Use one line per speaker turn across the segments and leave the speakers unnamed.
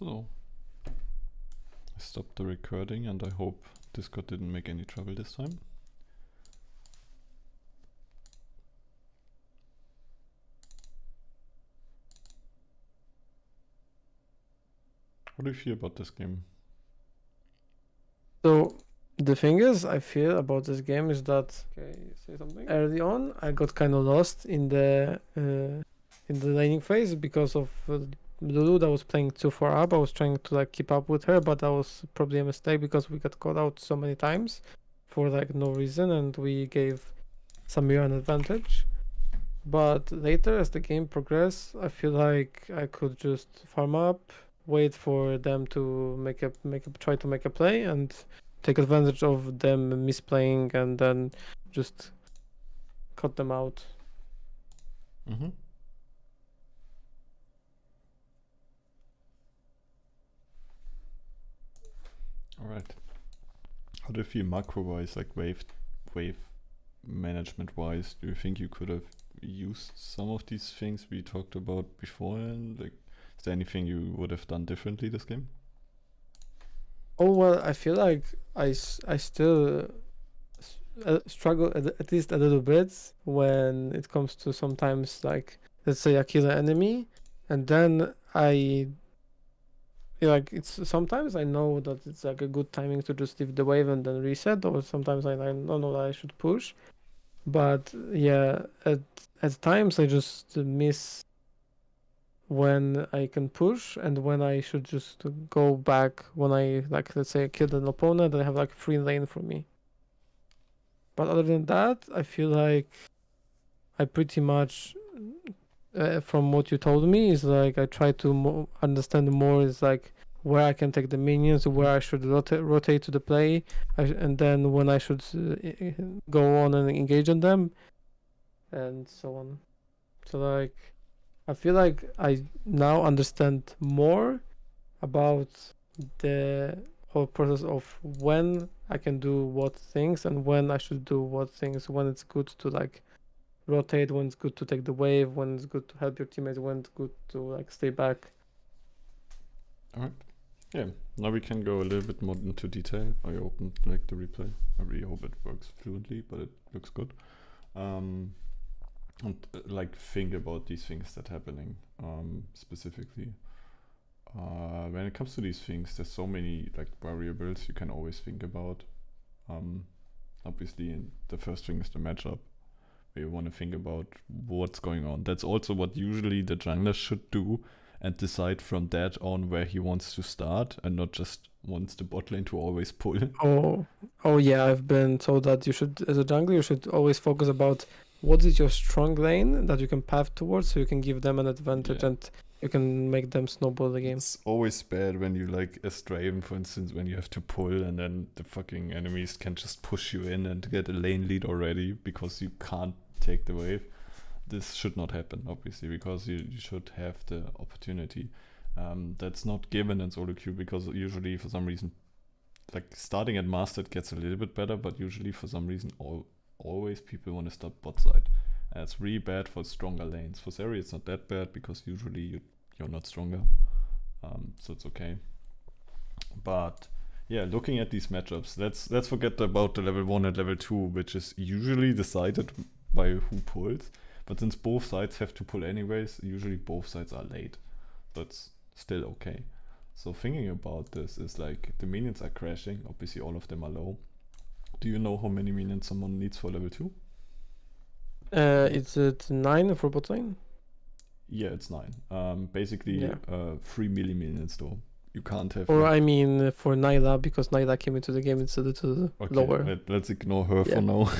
So, I stopped the recording and I hope Discord didn't make any trouble this time. What do you feel about this game?
So the thing is, I feel about this game is that say something. Early on, I got kind of lost in the laning phase because of Lulu that was playing too far up. I was trying to like keep up with her, but that was probably a mistake because we got caught out so many times for like no reason, and we gave Samira an advantage. But later, as the game progressed, I feel like I could just farm up, wait for them to try to make a play, and take advantage of them misplaying, and then just cut them out.
Mm-hmm. Alright. How do you feel macro-wise, like wave management-wise? Do you think you could have used some of these things we talked about before? And like, is there anything you would have done differently this game?
Oh well, I feel like I still struggle at least a little bit when it comes to sometimes like let's say I kill an enemy, and then like it's sometimes I know that it's like a good timing to just leave the wave and then reset, or sometimes I don't know that I should push. But yeah, at times I just miss when I can push and when I should just go back when I like let's say I killed an opponent and I have like free lane for me. But other than that, I feel like I pretty much from what you told me is like I try to understand more is like where I can take the minions, where I should rotate to the play, and then when I should go on and engage on them, and so on. So like I feel like I now understand more about the whole process of when I can do what things and when I should do what things, when it's good to like rotate, when it's good to take the wave, when it's good to help your teammates, when it's good to like stay back.
Alright. Yeah, now we can go a little bit more into detail. I opened like the replay. I really hope it works fluently, but it looks good. And like think about these things that happening specifically. When it comes to these things, there's so many like variables you can always think about. Obviously, the first thing is the matchup. Where you want to think about what's going on. That's also what usually the jungler should do and decide from that on where he wants to start and not just wants the bot lane to always pull.
Oh yeah, I've been told that you should, as a jungler, you should always focus about what is your strong lane that you can path towards, so you can give them an advantage and you can make them snowball the game.
It's always bad when you like a Straven, for instance, when you have to pull and then the fucking enemies can just push you in and get a lane lead already because you can't take the wave. This should not happen, obviously, because you should have the opportunity. That's not given in solo queue because usually for some reason, like starting at master it gets a little bit better, but usually for some reason always people want to start bot side. And it's really bad for stronger lanes. For Zeri it's not that bad because usually you're not stronger. So it's okay. But yeah, looking at these matchups, let's forget about the level 1 and level 2, which is usually decided by who pulls. But since both sides have to pull anyways, usually both sides are late. That's still okay. So thinking about this is like the minions are crashing, obviously all of them are low. Do you know how many minions someone needs for level 2?
Is it 9 for bot lane?
Yeah, it's 9. Basically 3 milli minions though. You can't have.
Or
like,
I mean for Nyla, because Nyla came into the game, it's a little lower.
Let's ignore her for now.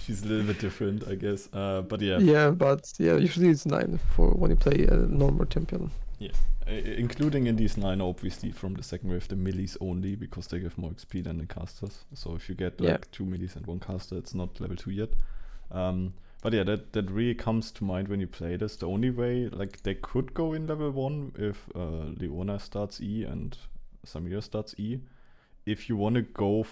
She's a little bit different, I guess. But yeah.
Yeah, but yeah, usually it's 9 for when you play a normal champion.
Yeah, including in these 9, obviously from the second wave, the millis only because they give more XP than the casters. So if you get like 2 millis and 1 caster, it's not level 2 yet. But yeah, that really comes to mind when you play this. The only way, like they could go in level 1 if Leona starts E and Samira starts E. If you want to go,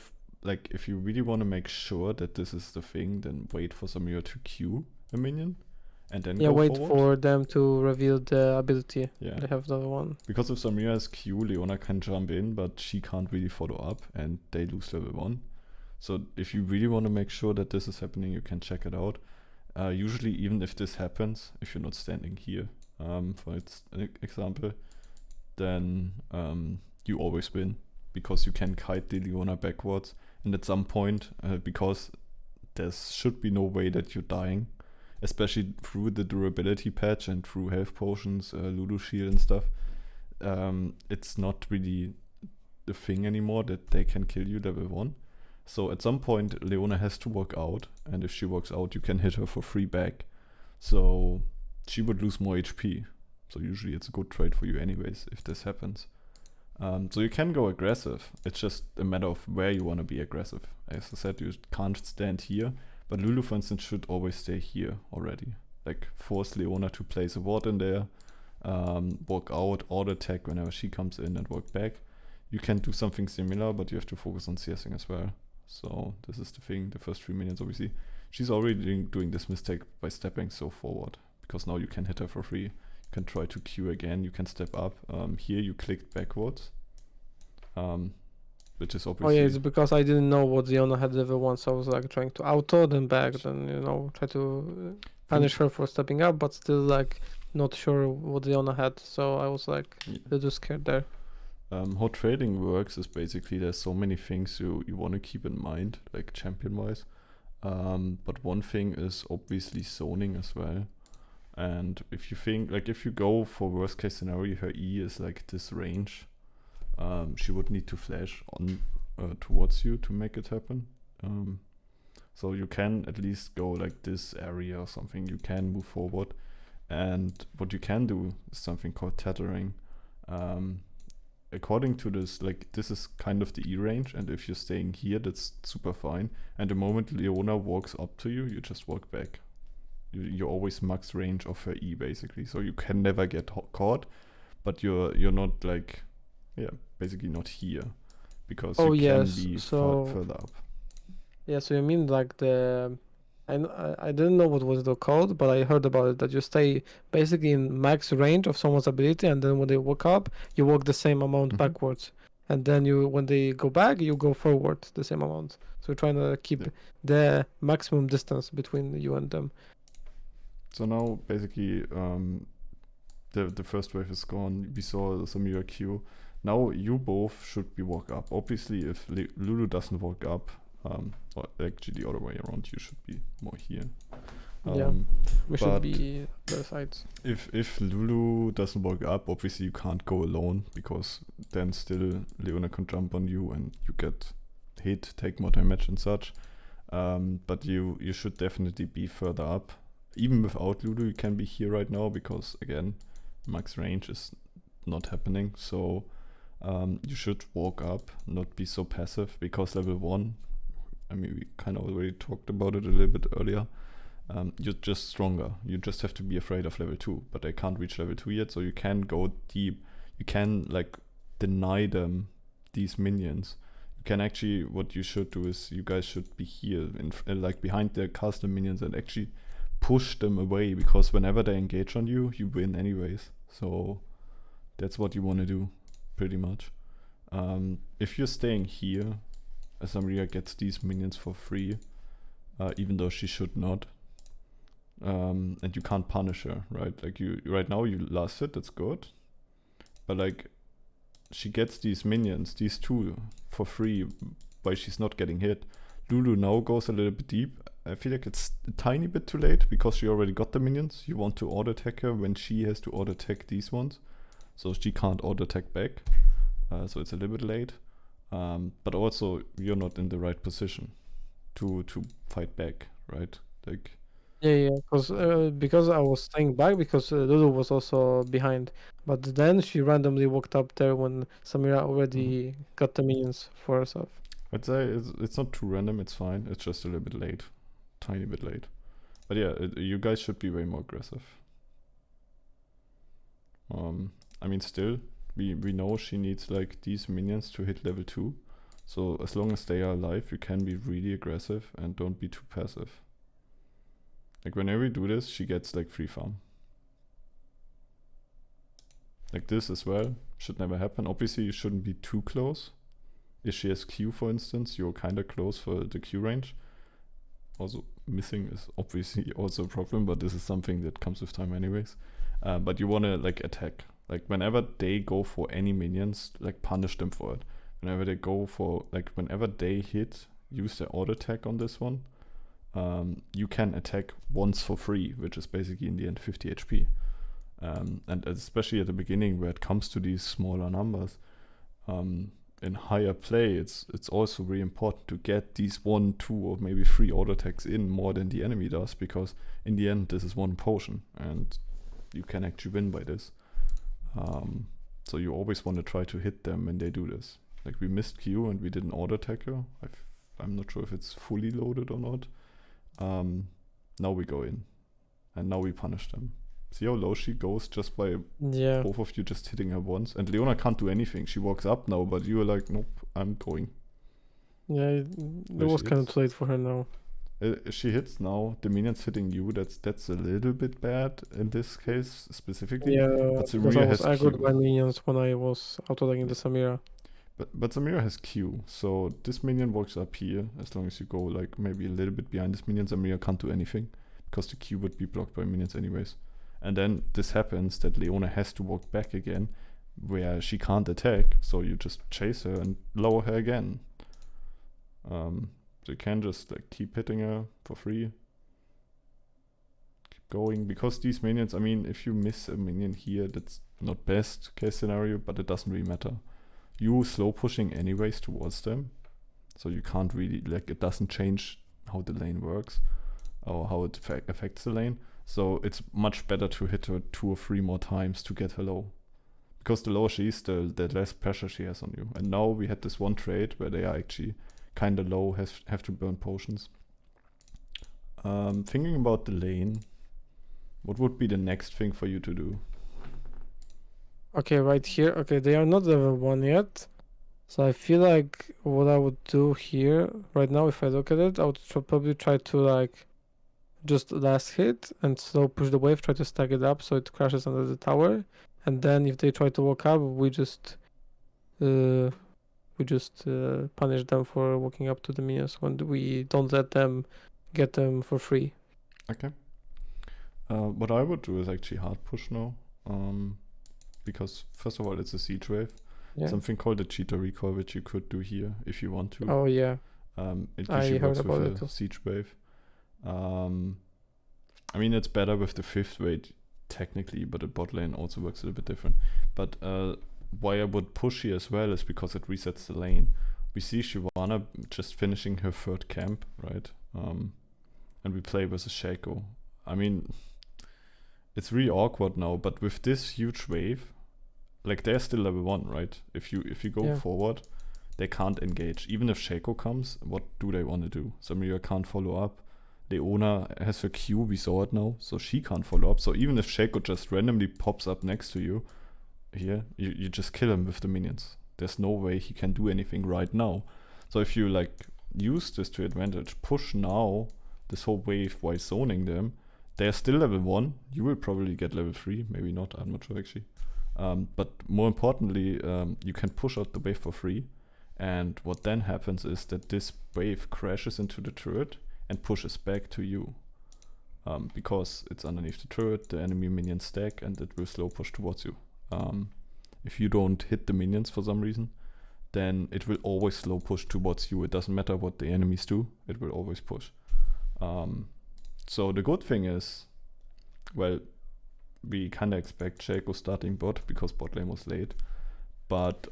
like if you really want to make sure that this is the thing, then wait for Samira to Q a minion. and then
Yeah,
go
wait
forward.
for them to reveal the ability.
Yeah.
They have the one.
Because if Samira has Q, Leona can jump in, but she can't really follow up, and they lose level 1. So if you really want to make sure that this is happening, you can check it out. Usually, even if this happens, if you're not standing here, for example, then you always win, because you can kite the Leona backwards, and at some point, because there should be no way that you're dying, especially through the durability patch and through health potions, Lulu shield and stuff, it's not really the thing anymore that they can kill you level 1. So at some point, Leona has to walk out, and if she walks out, you can hit her for free back. So she would lose more HP. So usually it's a good trade for you anyways, if this happens. So you can go aggressive. It's just a matter of where you want to be aggressive. As I said, you can't stand here, but Lulu, for instance, should always stay here already. Like, force Leona to place a ward in there, walk out, auto attack whenever she comes in, and walk back. You can do something similar, but you have to focus on CSing as well. So this is the thing, the first 3 minions, obviously. She's already doing this mistake by stepping so forward, because now you can hit her for free. You can try to Q again, you can step up. Here you clicked backwards, which is
Oh
obviously...
yeah, it's because I didn't know what Leona had level 1, so I was like trying to auto, then back, then try to punish her for stepping up, but still like not sure what Leona had, so I was like a little scared there.
How trading works is basically there's so many things you want to keep in mind, like champion wise. But one thing is obviously zoning as well. And if you think, like, if you go for worst case scenario, her E is like this range, she would need to flash on towards you to make it happen. So you can at least go like this area or something, you can move forward. And what you can do is something called tethering. According to this, like, this is kind of the E range, and if you're staying here, that's super fine. And the moment Leona walks up to you, you just walk back. You're always max range of her E, basically. So you can never get caught, but you're not like, yeah, basically not here, because you can be further up.
Yeah, so you mean like I didn't know what was the code, but I heard about it, that you stay basically in max range of someone's ability, and then when they walk up, you walk the same amount backwards. And then when they go back, you go forward the same amount. So you're trying to keep the maximum distance between you and them.
So now basically the first wave is gone. We saw Samira Q. Now you both should be walk up. Obviously, if Lulu doesn't walk up, or actually the other way around, you should be more here.
Yeah, we should be the sides.
If Lulu doesn't walk up, obviously you can't go alone, because then still Leona can jump on you and you get hit, take more damage and such. But you should definitely be further up. Even without Lulu, you can be here right now, because again, max range is not happening. So you should walk up, not be so passive, because level 1, I mean, we kind of already talked about it a little bit earlier. You're just stronger. You just have to be afraid of level 2, but they can't reach level 2 yet, so you can go deep. You can like deny them these minions. You can actually, what you should do is you guys should be here, like behind the castle minions, and actually push them away, because whenever they engage on you, you win anyways. So that's what you want to do, pretty much. If you're staying here, Samira gets these minions for free, even though she should not. And you can't punish her, right? Like, you right now you last hit, that's good, but like, she gets these minions, these 2, for free, while she's not getting hit. Lulu now goes a little bit deep. I feel like it's a tiny bit too late, because she already got the minions. You want to auto attack her when she has to auto attack these ones, so she can't auto attack back. So it's a little bit late, but also you're not in the right position to fight back, right? Like,
yeah, because I was staying back, because Lulu was also behind, but then she randomly walked up there when Samira already got the minions for herself.
I'd say it's not too random, it's fine, it's just a little bit late, tiny bit late. But yeah, you guys should be way more aggressive. I mean, still, we know she needs like these minions to hit level 2, so as long as they are alive, you can be really aggressive and don't be too passive. Like whenever you do this, she gets like free farm. Like this as well. Should never happen. Obviously, you shouldn't be too close. If she has Q, for instance, you're kind of close for the Q range. Also, missing is obviously also a problem, but this is something that comes with time anyways. But you want to like attack. Like whenever they go for any minions, like punish them for it. Whenever they go for, like whenever they hit, use their auto attack on this one. You can attack once for free, which is basically in the end 50 HP. And especially at the beginning where it comes to these smaller numbers, in higher play, it's also really important to get these 1, 2, or maybe 3 auto attacks in more than the enemy does, because in the end this is one potion and you can actually win by this. So you always want to try to hit them when they do this. Like we missed Q and we didn't auto attack her. I'm not sure if it's fully loaded or not. Now we go in and now we punish them. See how low she goes just by both of you just hitting her once? And Leona can't do anything. She walks up now, but you are like, nope, I'm going.
Yeah, it was kind of too late for her now.
She hits now. The minions hitting you. That's a little bit bad in this case specifically.
Yeah,
but
because I was aggroed
Q.
by minions when I was auto-attacking the Samira.
But Samira has Q, so this minion walks up here. As long as you go like maybe a little bit behind this minion, Samira can't do anything because the Q would be blocked by minions anyways. And then this happens that Leona has to walk back again, where she can't attack. So you just chase her and lower her again. So you can just like keep hitting her for free. Keep going, because these minions, I mean, if you miss a minion here, that's not best case scenario, but it doesn't really matter. You slow pushing anyways towards them, so you can't really, like, it doesn't change how the lane works or how it affects the lane. So it's much better to hit her 2 or 3 more times to get her low, because the lower she is, the less pressure she has on you. And now we had this one trade where they are actually kind of low, have to burn potions. Thinking about the lane, what would be the next thing for you to do?
Okay, right here. Okay, they are not level 1 yet. So I feel like what I would do here right now, if I look at it, I would probably try to like just last hit and slow push the wave, try to stack it up so it crashes under the tower. And then if they try to walk up, we just punish them for walking up to the minions when we don't let them get them for free.
Okay. What I would do is actually hard push now. Because first of all, it's a siege wave.
Yeah.
Something called a cheater recall, which you could do here if you want to.
Oh yeah.
It usually works with a siege wave. I mean, it's better with the 5th wave technically, but the bot lane also works a little bit different. But why I would push here as well is because it resets the lane. We see Shyvana just finishing her 3rd camp, right? And we play versus Shaco. I mean, it's really awkward now, but with this huge wave, like they're still level 1, right? If you go forward, they can't engage. Even if Shaco comes, what do they want to do? Samira can't follow up. Leona has her Q, we saw it now, so she can't follow up. So even if Shaco just randomly pops up next to you, here, you just kill him with the minions. There's no way he can do anything right now. So if you like use this to advantage, push now this whole wave while zoning them, they're still level 1. You will probably get level 3, maybe not, I'm not sure actually. But more importantly, you can push out the wave for free. And what then happens is that this wave crashes into the turret and pushes back to you. Because it's underneath the turret, the enemy minions stack and it will slow push towards you. If you don't hit the minions for some reason, then it will always slow push towards you. It doesn't matter what the enemies do, it will always push. So the good thing is, well, we kind of expect Shaco starting bot because bot lane was late. But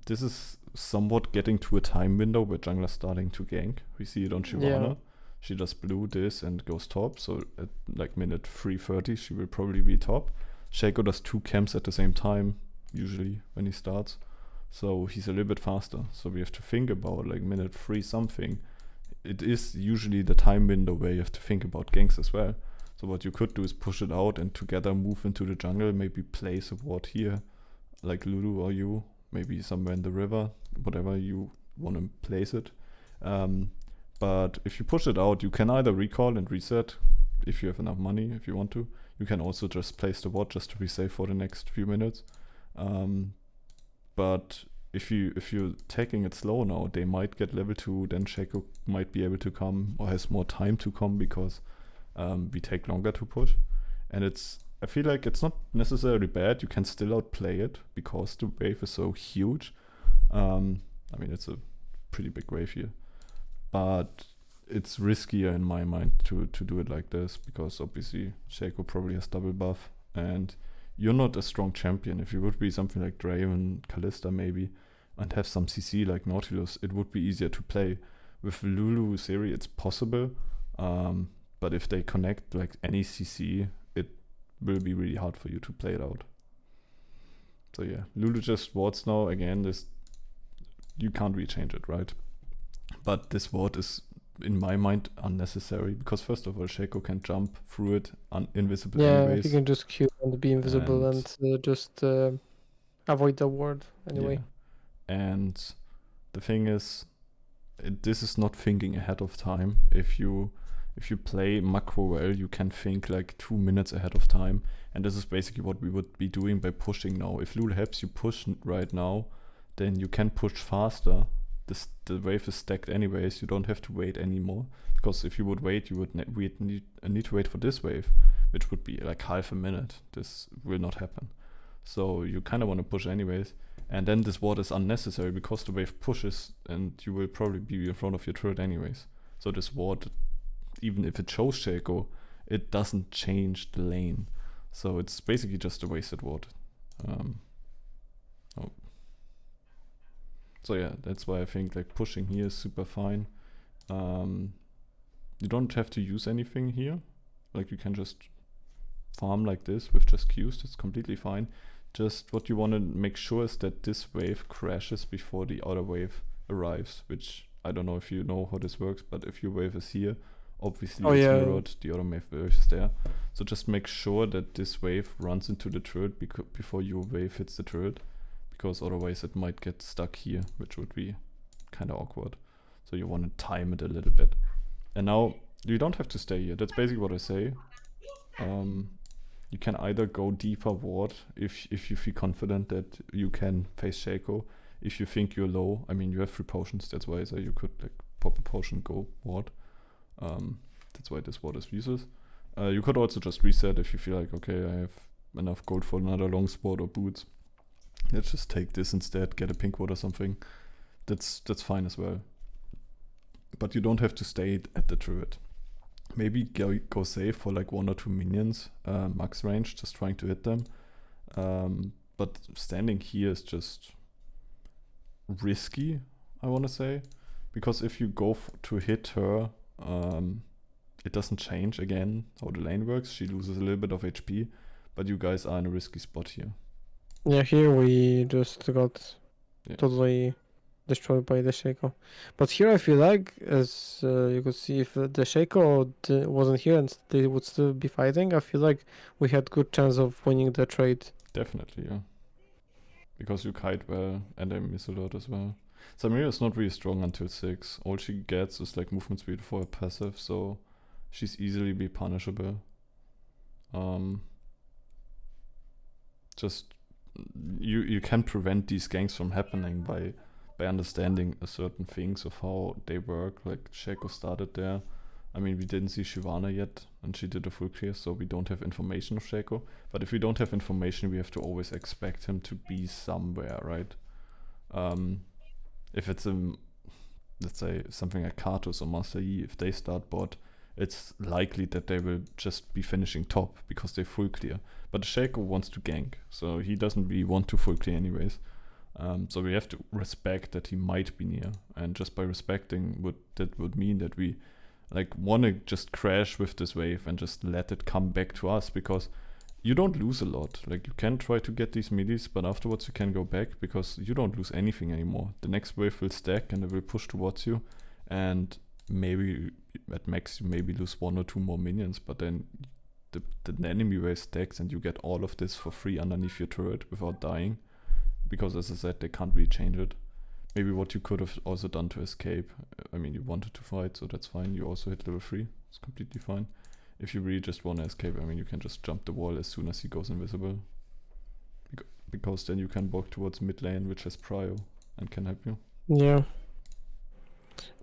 this is somewhat getting to a time window where jungler's starting to gank. We see it on Shyvana. Yeah. She just blew this and goes top. So at like minute 3:30, she will probably be top. Shaco does 2 camps at the same time, usually when he starts. So he's a little bit faster. So we have to think about like minute 3 something. It is usually the time window where you have to think about ganks as well. So what you could do is push it out and together move into the jungle, maybe place a ward here, like Lulu or you, maybe somewhere in the river, whatever you want to place it. But if you push it out, you can either recall and reset if you have enough money, if you want to. You can also just place the ward just to be safe for the next few minutes. But if you're taking it slow now, they might get level 2, then Shaco might be able to come or has more time to come because we take longer to push. And I feel like it's not necessarily bad. You can still outplay it because the wave is so huge. I mean, it's a pretty big wave here, but it's riskier in my mind to do it like this because obviously Shaco probably has double buff and you're not a strong champion. If you would be something like Draven, Kalista maybe, and have some CC like Nautilus, it would be easier to play. With Lulu, Seri, it's possible, but if they connect like any CC, it will be really hard for you to play it out. So yeah, Lulu just wards now. Again, you can't rechange it, right? But this ward is, in my mind, unnecessary because first of all, Shaco can jump through it invisible anyways.
He can just Q and be invisible and just avoid the ward anyway.
Yeah. And the thing is, this is not thinking ahead of time. If you play macro well, you can think like 2 minutes ahead of time, and this is basically what we would be doing by pushing now. If Lulu helps you push right now, then you can push faster. The wave is stacked anyways. You don't have to wait anymore, because if you would wait, you would need to wait for this wave, which would be like half a minute. This will not happen. So you kind of want to push anyways, and then this ward is unnecessary because the wave pushes, and you will probably be in front of your turret anyways. So this ward, even if it shows Shaco, it doesn't change the lane. So it's basically just a wasted ward. So yeah, that's why I think like pushing here is super fine. You don't have to use anything here. Like you can just farm like this with just Qs. It's completely fine. Just what you want to make sure is that this wave crashes before the other wave arrives, which I don't know if you know how this works, but if your wave is here, obviously it's mirrored, the other wave is there. So just make sure that this wave runs into the turret before your wave hits the turret, because otherwise it might get stuck here, which would be kind of awkward. So you want to time it a little bit. And now you don't have to stay here. That's basically what I say. You can either go deeper ward if you feel confident that you can face Shaco. If you think you're low, I mean you have 3 potions, that's why I say you could like pop a potion, go ward. That's why this ward is useless. You could also just reset if you feel like, okay, I have enough gold for another long sport or boots. Let's just take this instead, get a pink ward or something. That's fine as well. But you don't have to stay at the turret. Maybe go safe for like 1 or 2 minions, max range, just trying to hit them. But standing here is just risky, I want to say. Because if you go to hit her, it doesn't change again how the lane works. She loses a little bit of HP, but you guys are in a risky spot here.
Yeah, here we just got totally destroyed by the Shaco. But here I feel like, as you could see, if the Shaco wasn't here and they would still be fighting, I feel like we had good chance of winning the trade.
Definitely, yeah. Because you kite well and I miss a lot as well. Samira is not really strong until 6. All she gets is like movement speed for a passive, so she's easily be punishable. Just you can prevent these ganks from happening by understanding a certain things of how they work. Like Shaco started there. I mean, we didn't see Shyvana yet, and she did a full clear, so we don't have information of Shaco. But if we don't have information, we have to always expect him to be somewhere, right? If it's let's say something like Karthus or Master Yi, if they start bot, it's likely that they will just be finishing top because they full clear. But Shaco wants to gank, so he doesn't really want to full clear anyways. So we have to respect that he might be near, and just by respecting that would mean that we like want to just crash with this wave and just let it come back to us, because you don't lose a lot. Like you can try to get these middies, but afterwards you can go back because you don't lose anything anymore. The next wave will stack and it will push towards you, and maybe at max you maybe lose 1 or 2 more minions, but then the enemy wave stacks and you get all of this for free underneath your turret without dying, because as I said, they can't really change it. Maybe what you could have also done to escape, I mean you wanted to fight, so that's fine. You also hit level 3, it's completely fine. if you really just want to escape, I mean, you can just jump the wall as soon as he goes invisible. Because then you can walk towards mid lane, which has prio and can help you.
Yeah.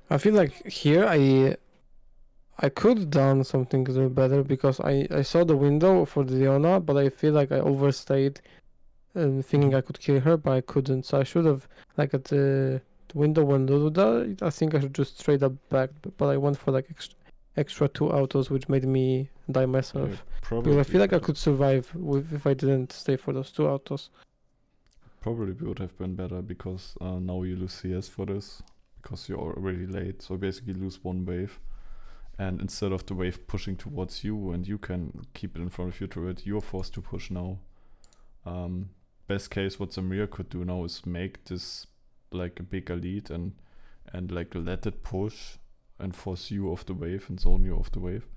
I feel like here I could have done something a little better because I saw the window for the Leona, but I feel like I overstayed thinking I could kill her, but I couldn't. So I should have, like at the window when Lulu died, I think I should just straight up back, but I went for like extra 2 autos, which made me die myself.
Yeah,
Because
probably.
I feel like I could survive if I didn't stay for those 2 autos.
Probably would have been better because now you lose CS for this because you're already late. So basically lose one wave, and instead of the wave pushing towards you and you can keep it in front of you to it, you're forced to push now. Best case, what Samir could do now is make this like a bigger lead and like let it push and force you off the wave and zone you off the wave.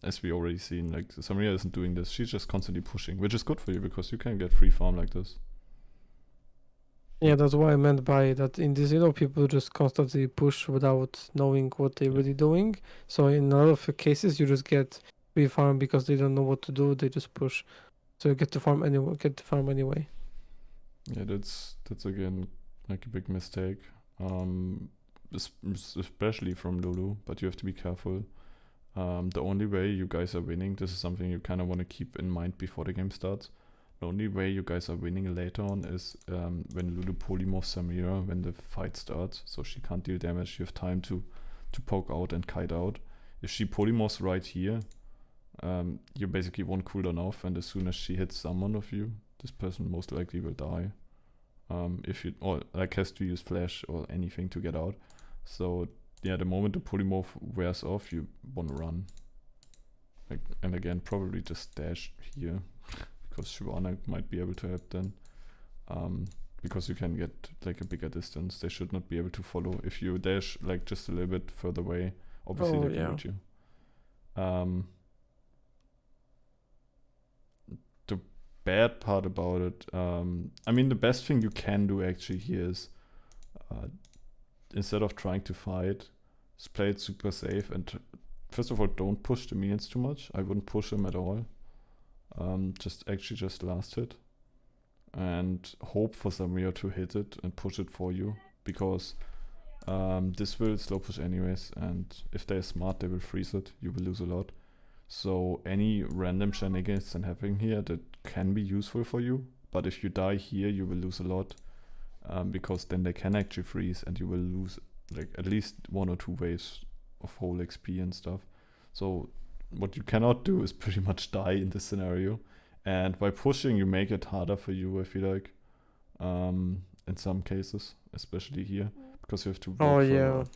As we already seen, like Samira isn't doing this. She's just constantly pushing, which is good for you because you can get free farm like this.
Yeah, that's what I meant by that. In this, people just constantly push without knowing what they're really doing. So in a lot of cases, you just get free farm because they don't know what to do. They just push, so you get to farm anyway.
Yeah, that's again like a big mistake, especially from Lulu. But you have to be careful. The only way you guys are winning, this is something you kind of want to keep in mind before the game starts. The only way you guys are winning later on is when Lulu polymorphs Samira when the fight starts, so she can't deal damage. You have time to poke out and kite out. If she polymorphs right here, you're basically 1 cooldown off, and as soon as she hits someone of you, this person most likely will die. If you or like has to use flash or anything to get out. So yeah, the moment the polymorph wears off, you want to run. Like, and again, probably just dash here, because Shyvana might be able to help then. Because you can get like a bigger distance. They should not be able to follow. If you dash like just a little bit further away, obviously they can hit you. The bad part about it, I mean, the best thing you can do actually here is instead of trying to fight, just play it super safe and first of all, don't push the minions too much. I wouldn't push them at all. Just last hit and hope for Samir to hit it and push it for you, because this will slow push anyways, and if they're smart they will freeze it. You will lose a lot. So any random shenanigans that happen here that can be useful for you, but if you die here you will lose a lot, because then they can actually freeze and you will lose like at least 1 or 2 waves of whole XP and stuff. So what you cannot do is pretty much die in this scenario, and by pushing you make it harder for you, I feel like, in some cases, especially here, because you have to walk further up.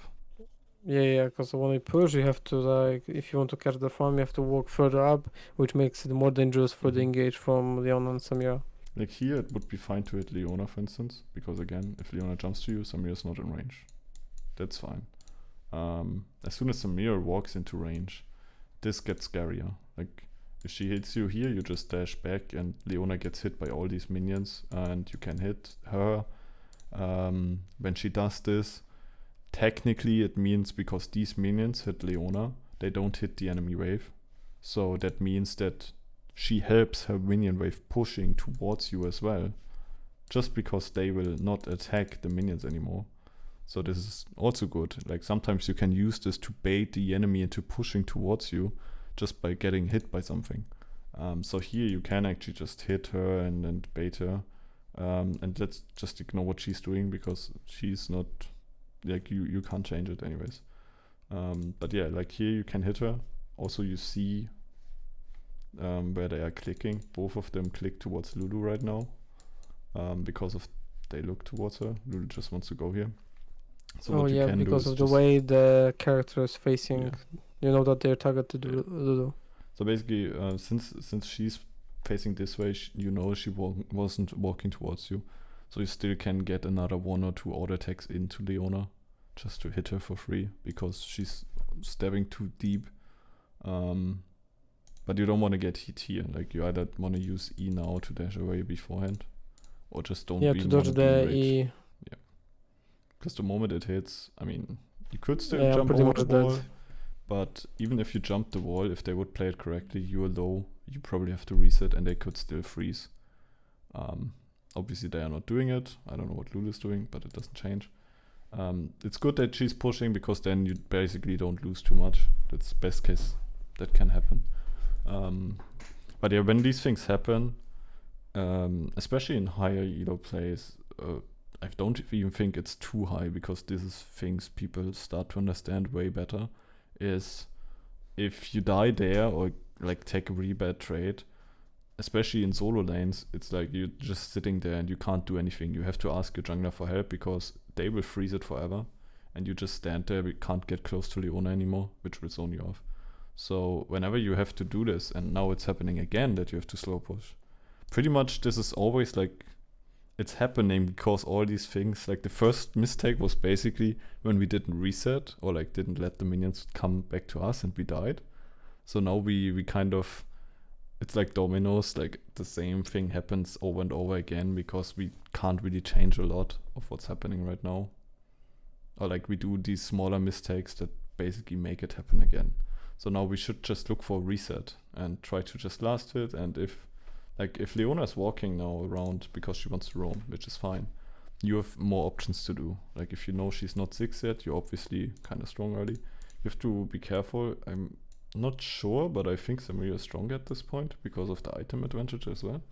Yeah, because when you push, you have to, like, if you want to catch the farm, you have to walk further up, which makes it more dangerous for the engage from Leona and Samira.
Like here, it would be fine to hit Leona, for instance, because again, if Leona jumps to you, Samira's not in range. That's fine. As soon as Samira walks into range, this gets scarier. Like, if she hits you here, you just dash back and Leona gets hit by all these minions and you can hit her. When she does this, technically it means because these minions hit Leona, they don't hit the enemy wave. So that means that she helps her minion wave pushing towards you as well, just because they will not attack the minions anymore. So this is also good. Like sometimes you can use this to bait the enemy into pushing towards you just by getting hit by something. So here you can actually just hit her and bait her. And let's just ignore what she's doing because she's not, like, you can't change it anyways. But yeah, like here you can hit her. Also you see where they are clicking. Both of them click towards Lulu right now, because of they look towards her. Lulu just wants to go here. So what you can
because
do
of the way the character is facing,
yeah.
You know that they're targeted to Lulu.
So basically, since she's facing this way, you know she wasn't walking towards you, so you still can get another 1 or 2 auto attacks into Leona, just to hit her for free because she's stabbing too deep. But you don't want to get hit here. Like you either want to use E now to dash away beforehand, or just don't.
Yeah, to dodge the E.
Yeah, because the moment it hits, I mean, you could still jump over the wall, But even if you jump the wall, if they would play it correctly, you're low, you probably have to reset and they could still freeze. Obviously they are not doing it. I don't know what Lulu's doing, but it doesn't change. It's good that she's pushing because then you basically don't lose too much. That's best case that can happen. But yeah, when these things happen, especially in higher elo plays, I don't even think it's too high because this is things people start to understand way better. Is if you die there or like take a really bad trade, especially in solo lanes, it's like you're just sitting there and you can't do anything. You have to ask your jungler for help because they will freeze it forever and you just stand there. We can't get close to Leona anymore, which will zone you off. So whenever you have to do this, and now it's happening again that you have to slow push, pretty much this is always like it's happening because all these things, like the first mistake was basically when we didn't reset or like didn't let the minions come back to us and we died. So now we kind of, it's like dominoes, like the same thing happens over and over again because we can't really change a lot of what's happening right now. Or like we do these smaller mistakes that basically make it happen again. So now we should just look for a reset and try to just last it. And if Leona is walking now around because she wants to roam, which is fine, you have more options to do. Like if you know she's not 6 yet, you're obviously kind of strong early. You have to be careful. I'm not sure, but I think Samaria is strong at this point because of the item advantage as well.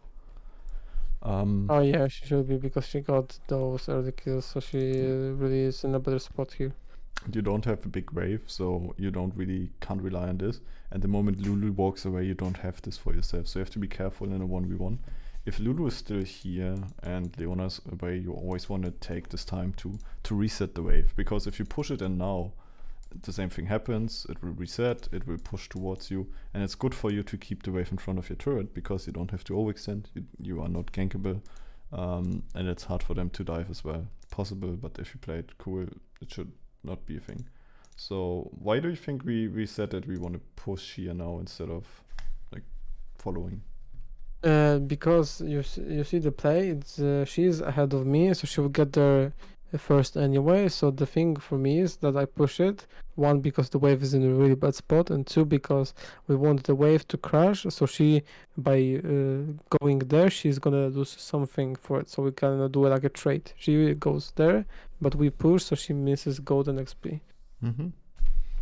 Oh yeah, she should be because she got those early kills, so she really is in a better spot here.
You don't have a big wave, so you can't rely on this. And the moment Lulu walks away, you don't have this for yourself. So you have to be careful in a 1v1. If Lulu is still here and Leona's away, you always want to take this time to reset the wave. Because if you push it in now, the same thing happens. It will reset, it will push towards you. And it's good for you to keep the wave in front of your turret because you don't have to overextend. You are not gankable. And it's hard for them to dive as well. Possible, but if you play it cool, it should not be a thing. So why do you think we said that we want to push here now instead of like following?
Because you see the play, it's she's ahead of me, so she will get there first anyway. So the thing for me is that I push it, one because the wave is in a really bad spot, and two because we want the wave to crash. So she, by going there, she's gonna lose something for it. So we can do like a trade. She goes there, but we push, so she misses gold and XP.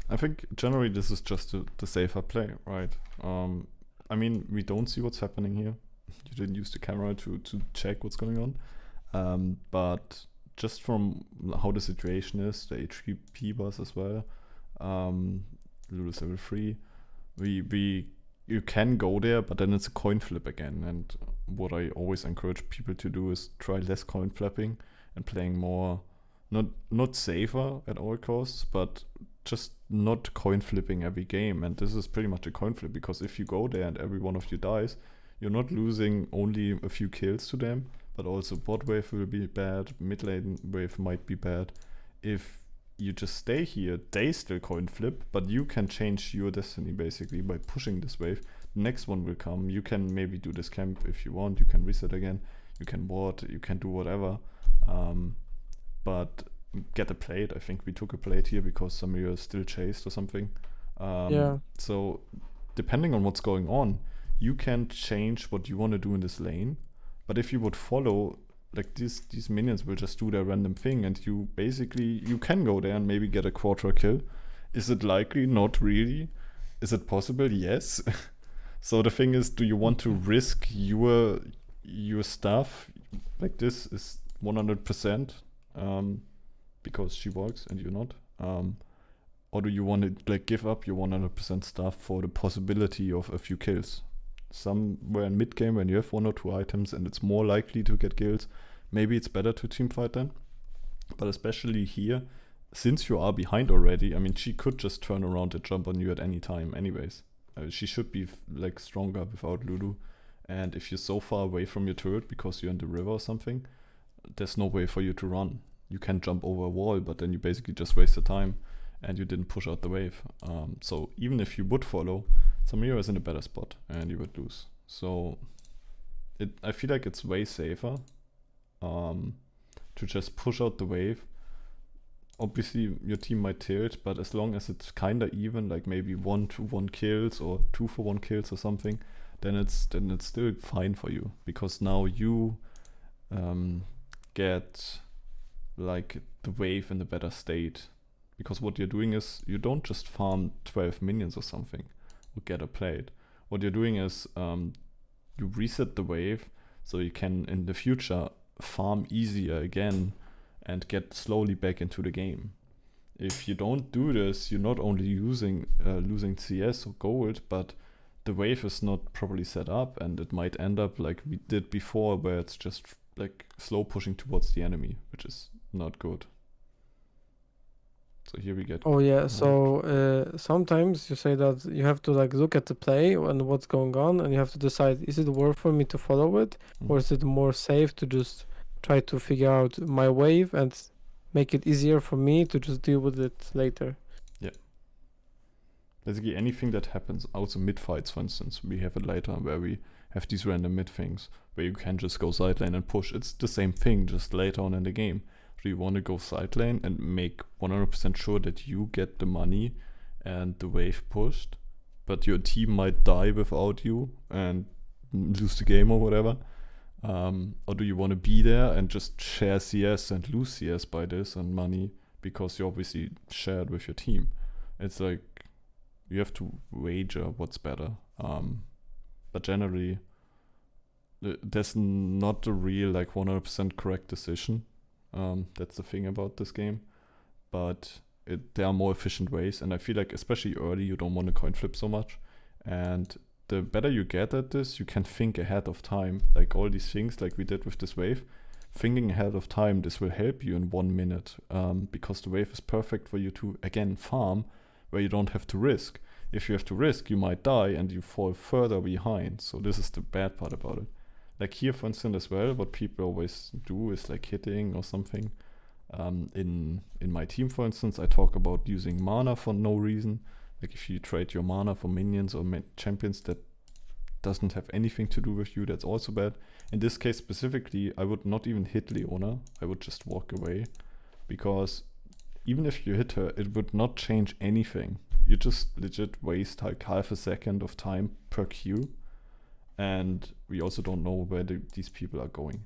I think generally this is just the safer play, right? I mean, we don't see what's happening here. You didn't use the camera to check what's going on. But just from how the situation is, the HPP bus as well, Lulu's level 3, you can go there, but then it's a coin flip again. And what I always encourage people to do is try less coin flipping and playing more, not safer at all costs, but just not coin flipping every game. And this is pretty much a coin flip because if you go there and every one of you dies, you're not losing only a few kills to them, but also bot wave will be bad, mid lane wave might be bad. If you just stay here, they still coin flip, but you can change your destiny basically by pushing this wave. The next one will come. You can maybe do this camp if you want, you can reset again, you can ward, you can do whatever. But get a plate. I think we took a plate here because Samira is still chased or something.
Yeah.
So depending on what's going on, you can change what you want to do in this lane. But if you would follow, like these minions will just do their random thing, and you can go there and maybe get a quarter kill. Is it likely? Not really. Is it possible? Yes. So the thing is, do you want to risk your stuff? Like this is 100%. Because she works and you're not, or do you want to like give up your 100% stuff for the possibility of a few kills? Somewhere in mid game when you have 1 or 2 items and it's more likely to get kills, maybe it's better to team fight then. But especially here, since you are behind already, I mean, she could just turn around and jump on you at any time anyways. She should be like stronger without Lulu, and if you're so far away from your turret because you're in the river or something, there's no way for you to run. You can jump over a wall, but then you basically just waste the time and you didn't push out the wave. So even if you would follow, Samira is in a better spot and you would lose. So I feel like it's way safer to just push out the wave, obviously your team might tilt, but as long as it's kinda even, like maybe 1-1 kills or 2-for-1 kills or something, then it's still fine for you, because now you get like the wave in a better state. Because what you're doing is you don't just farm 12 minions or something or get a plate. What you're doing is you reset the wave so you can in the future farm easier again and get slowly back into the game. If you don't do this, you're not only losing CS or gold, but the wave is not properly set up, and it might end up like we did before, where it's just like slow pushing towards the enemy, which is not good. So here we get.
Oh yeah, so sometimes you say that you have to like look at the play and what's going on, and you have to decide, is it worth for me to follow it, or is it more safe to just try to figure out my wave and make it easier for me to just deal with it later?
Yeah. Basically anything that happens, also mid fights for instance, we have it later where we have these random mid things where you can just go side lane and push. It's the same thing, just later on in the game. So you want to go side lane and make 100% sure that you get the money and the wave pushed, but your team might die without you and lose the game or whatever. Or do you want to be there and just share CS and lose CS by this and money because you obviously shared with your team? It's like you have to wager what's better. But generally, there's not a real like 100% correct decision. That's the thing about this game. But there are more efficient ways, and I feel like especially early you don't want to coin flip so much. And the better you get at this, you can think ahead of time. Like all these things like we did with this wave, thinking ahead of time, this will help you in 1 minute, because the wave is perfect for you to again farm where you don't have to risk. If you have to risk, you might die and you fall further behind. So this is the bad part about it. Like here, for instance, as well, what people always do is like hitting or something. In my team, for instance, I talk about using mana for no reason. Like if you trade your mana for minions or champions that doesn't have anything to do with you, that's also bad. In this case specifically, I would not even hit Leona. I would just walk away, because even if you hit her, it would not change anything. You just legit waste like half a second of time per queue, and we also don't know where these people are going.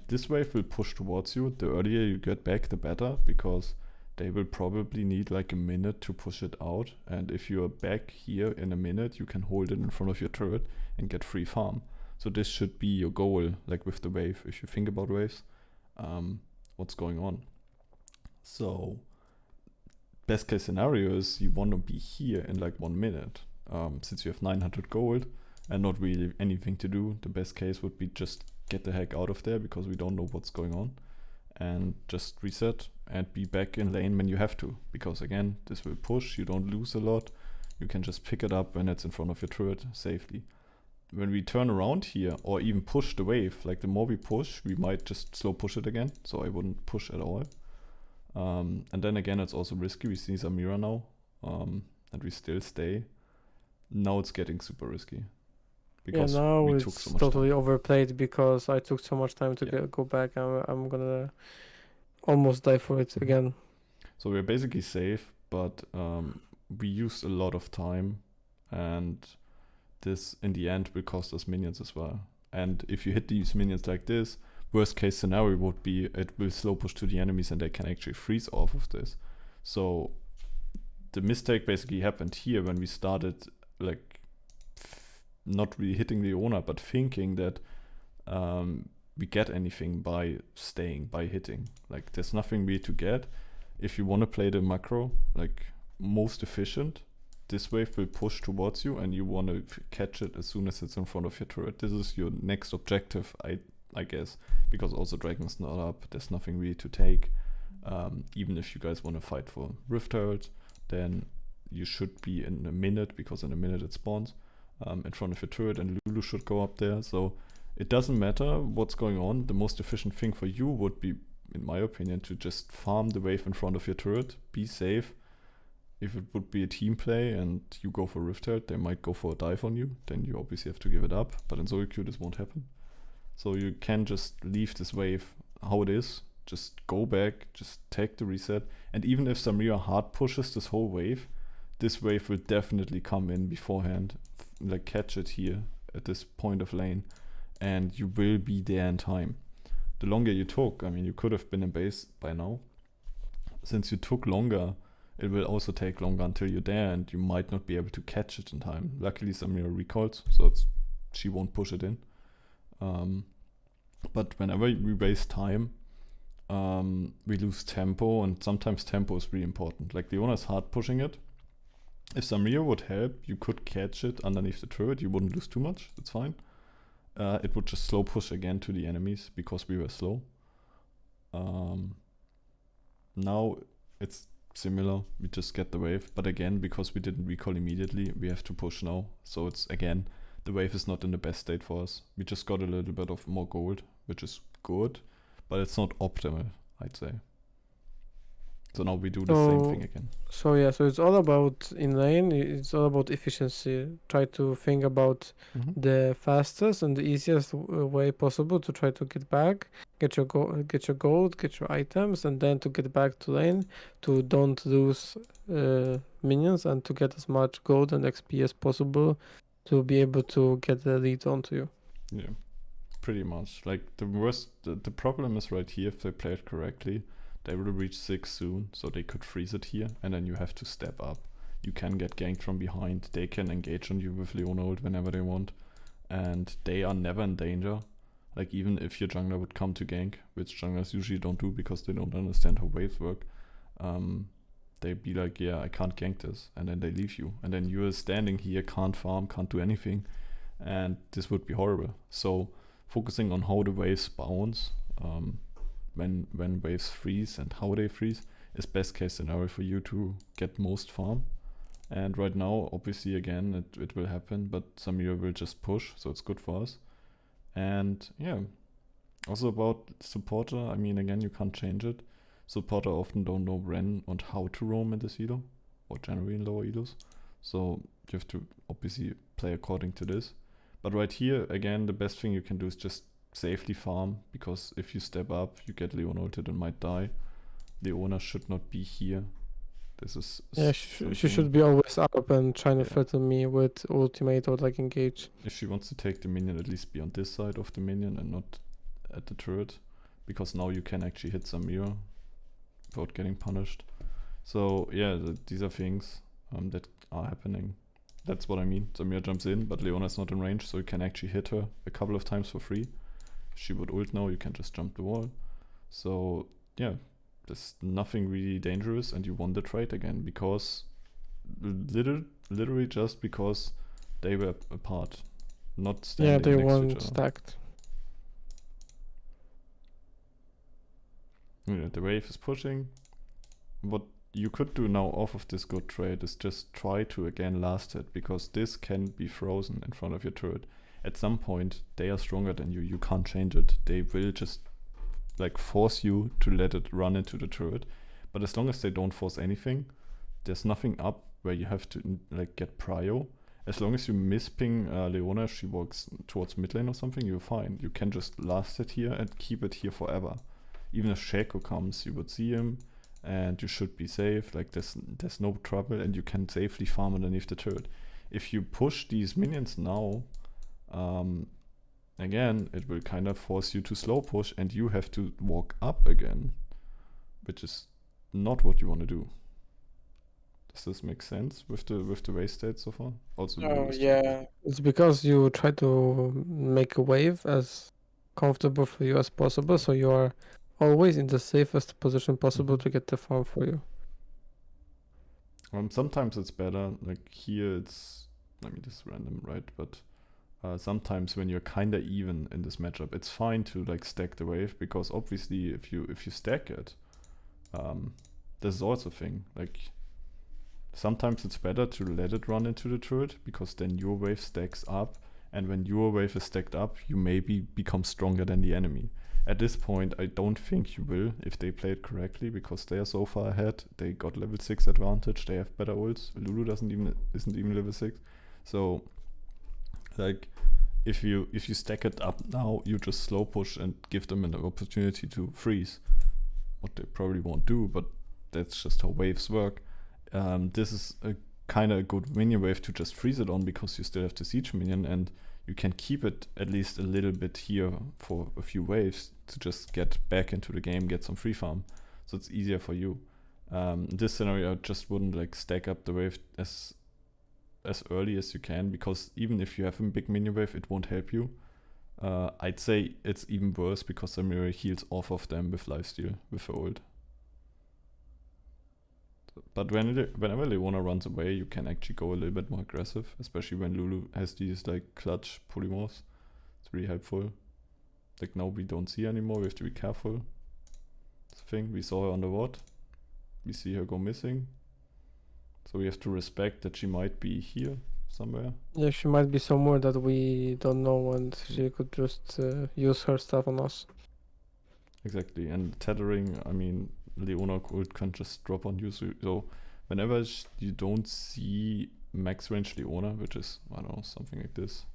This wave will push towards you. The earlier you get back, the better, because they will probably need like a minute to push it out. And if you're back here in a minute, you can hold it in front of your turret and get free farm. So this should be your goal, like with the wave, if you think about waves, what's going on. So best case scenario is you want to be here in like 1 minute. Since you have 900 gold and not really anything to do, the best case would be just get the heck out of there, because we don't know what's going on, and just reset and be back in lane when you have to, because again, this will push, you don't lose a lot, you can just pick it up when it's in front of your turret safely. When we turn around here or even push the wave, like the more we push, we might just slow push it again, so I wouldn't push at all. And then again, it's also risky. We see Samira now, and we still stay. Now it's getting super risky, because
now
we
it's
took so much
totally
time.
overplayed because I took so much time to go back. I'm gonna almost die for it again.
So we're basically safe, but we used a lot of time, and this in the end will cost us minions as well. And if you hit these minions like this, worst case scenario would be it will slow push to the enemies and they can actually freeze off of this. So the mistake basically happened here when we started like not really hitting the owner, but thinking that we get anything by staying, by hitting. Like there's nothing really to get. If you want to play the macro, like most efficient, this wave will push towards you and you want to catch it as soon as it's in front of your turret. This is your next objective, I guess, because also Dragon's not up, there's nothing really to take. Even if you guys want to fight for Rift Herald, then you should be in a minute, because in a minute it spawns in front of your turret, and Lulu should go up there. So it doesn't matter what's going on. The most efficient thing for you would be, in my opinion, to just farm the wave in front of your turret, be safe. If it would be a team play and you go for Rift Herald, they might go for a dive on you, then you obviously have to give it up, but in solo queue this won't happen. So you can just leave this wave how it is, Just go back, just take the reset. And even if Samira hard pushes this wave will definitely come in beforehand. Like catch it here at this point of lane. And you will be there in time. The longer you took, I mean, you could have been in base by now. Since you took longer, it will also take longer until you're there, and you might not be able to catch it in time. Luckily, Samira recalls, so she won't push it in. But whenever we waste time, we lose tempo, and sometimes tempo is really important. Like Leona's hard pushing it. If Samira would help, you could catch it underneath the turret. You wouldn't lose too much. That's fine. It would just slow push again to the enemies because we were slow. Now it's similar. We just get the wave, but again, because we didn't recall immediately, we have to push now. So it's again, the wave is not in the best state for us. We just got a little bit of more gold, which is good, but it's not optimal, I'd say. So now we do the same thing again.
So it's all about in lane. It's all about efficiency. Try to think about the fastest and the easiest way possible to try to get back, get your gold, get your items, and then to get back to lane to don't lose minions and to get as much gold and XP as possible to be able to get the lead onto you.
Yeah, pretty much. Like the problem is right here. If they play it correctly, they will reach 6 soon, so they could freeze it here, and then you have to step up. You can get ganked from behind. They can engage on you with Leona ult whenever they want, and they are never in danger. Like even if your jungler would come to gank, which junglers usually don't do because they don't understand how waves work, they'd be like, yeah, I can't gank this, and then they leave you. And then you're standing here, can't farm, can't do anything, and this would be horrible. So focusing on how the waves bounce, when waves freeze and how they freeze is best case scenario for you to get most farm. And right now, obviously, again, it will happen, but Samira will just push, so it's good for us. And yeah, also about supporter, I mean, again, you can't change it. Supporter often don't know when and how to roam in this elo, or generally in lower elos. So you have to obviously play according to this. But right here, again, the best thing you can do is just safely farm, because if you step up, you get Leona ulted and might die. Leona should not be here. This is
she should be always up and trying to threaten me with ultimate or like engage.
If she wants to take the minion, at least be on this side of the minion and not at the turret, because now you can actually hit Samira without getting punished. So yeah, these are things that are happening. That's what I mean. Samira jumps in, but Leona's not in range, so you can actually hit her a couple of times for free. If she would ult now, you can just jump the wall. So yeah, there's nothing really dangerous, and you won the trade again because literally just because they were apart, not standing next to each other.
Yeah, they weren't stacked.
Yeah, the wave is pushing. What you could do now off of this good trade is just try to again last it, because this can be frozen in front of your turret. At some point, they are stronger than you. You can't change it. They will just like force you to let it run into the turret. But as long as they don't force anything, there's nothing up where you have to like get prio. As long as you misping Leona, she walks towards mid lane or something, you're fine. You can just last it here and keep it here forever. Even if Shaco comes, you would see him, and you should be safe. Like there's no trouble, and you can safely farm underneath the turret. If you push these minions now, again, it will kind of force you to slow push, and you have to walk up again, which is not what you want to do. Does this make sense with the race state so far? Also,
yeah, it's because you try to make a wave as comfortable for you as possible, so you are always in the safest position possible to get the farm for you.
Sometimes it's better. Like here, it's, I mean, this is random, right? But sometimes when you're kind of even in this matchup, it's fine to like stack the wave, because obviously if you stack it, this is also a thing. Like sometimes it's better to let it run into the turret, because then your wave stacks up, and when your wave is stacked up, you maybe become stronger than the enemy. At this point, I don't think you will if they play it correctly, because they are so far ahead. They got level 6 advantage. They have better ults. Lulu isn't even level 6. So like if you stack it up now, you just slow push and give them an opportunity to freeze. what they probably won't do, but that's just how waves work. This is a kind of a good minion wave to just freeze it on, because you still have the siege minion, and you can keep it at least a little bit here for a few waves to just get back into the game, get some free farm. So it's easier for you. In this scenario, I just wouldn't like stack up the wave as early as you can, because even if you have a big minion wave, it won't help you. I'd say it's even worse because Samira heals off of them with lifesteal, with her ult. But whenever Leona runs away, you can actually go a little bit more aggressive, especially when Lulu has these like clutch polymorphs. It's really helpful. Like now we don't see her anymore, we have to be careful. That's the thing, we saw her on the ward. We see her go missing. So we have to respect that she might be here somewhere.
Yeah, she might be somewhere that we don't know, and she could just use her stuff on us.
Exactly, and tethering, I mean, Leona ult can just drop on you. So whenever you don't see max range Leona, which is, I don't know, something like this,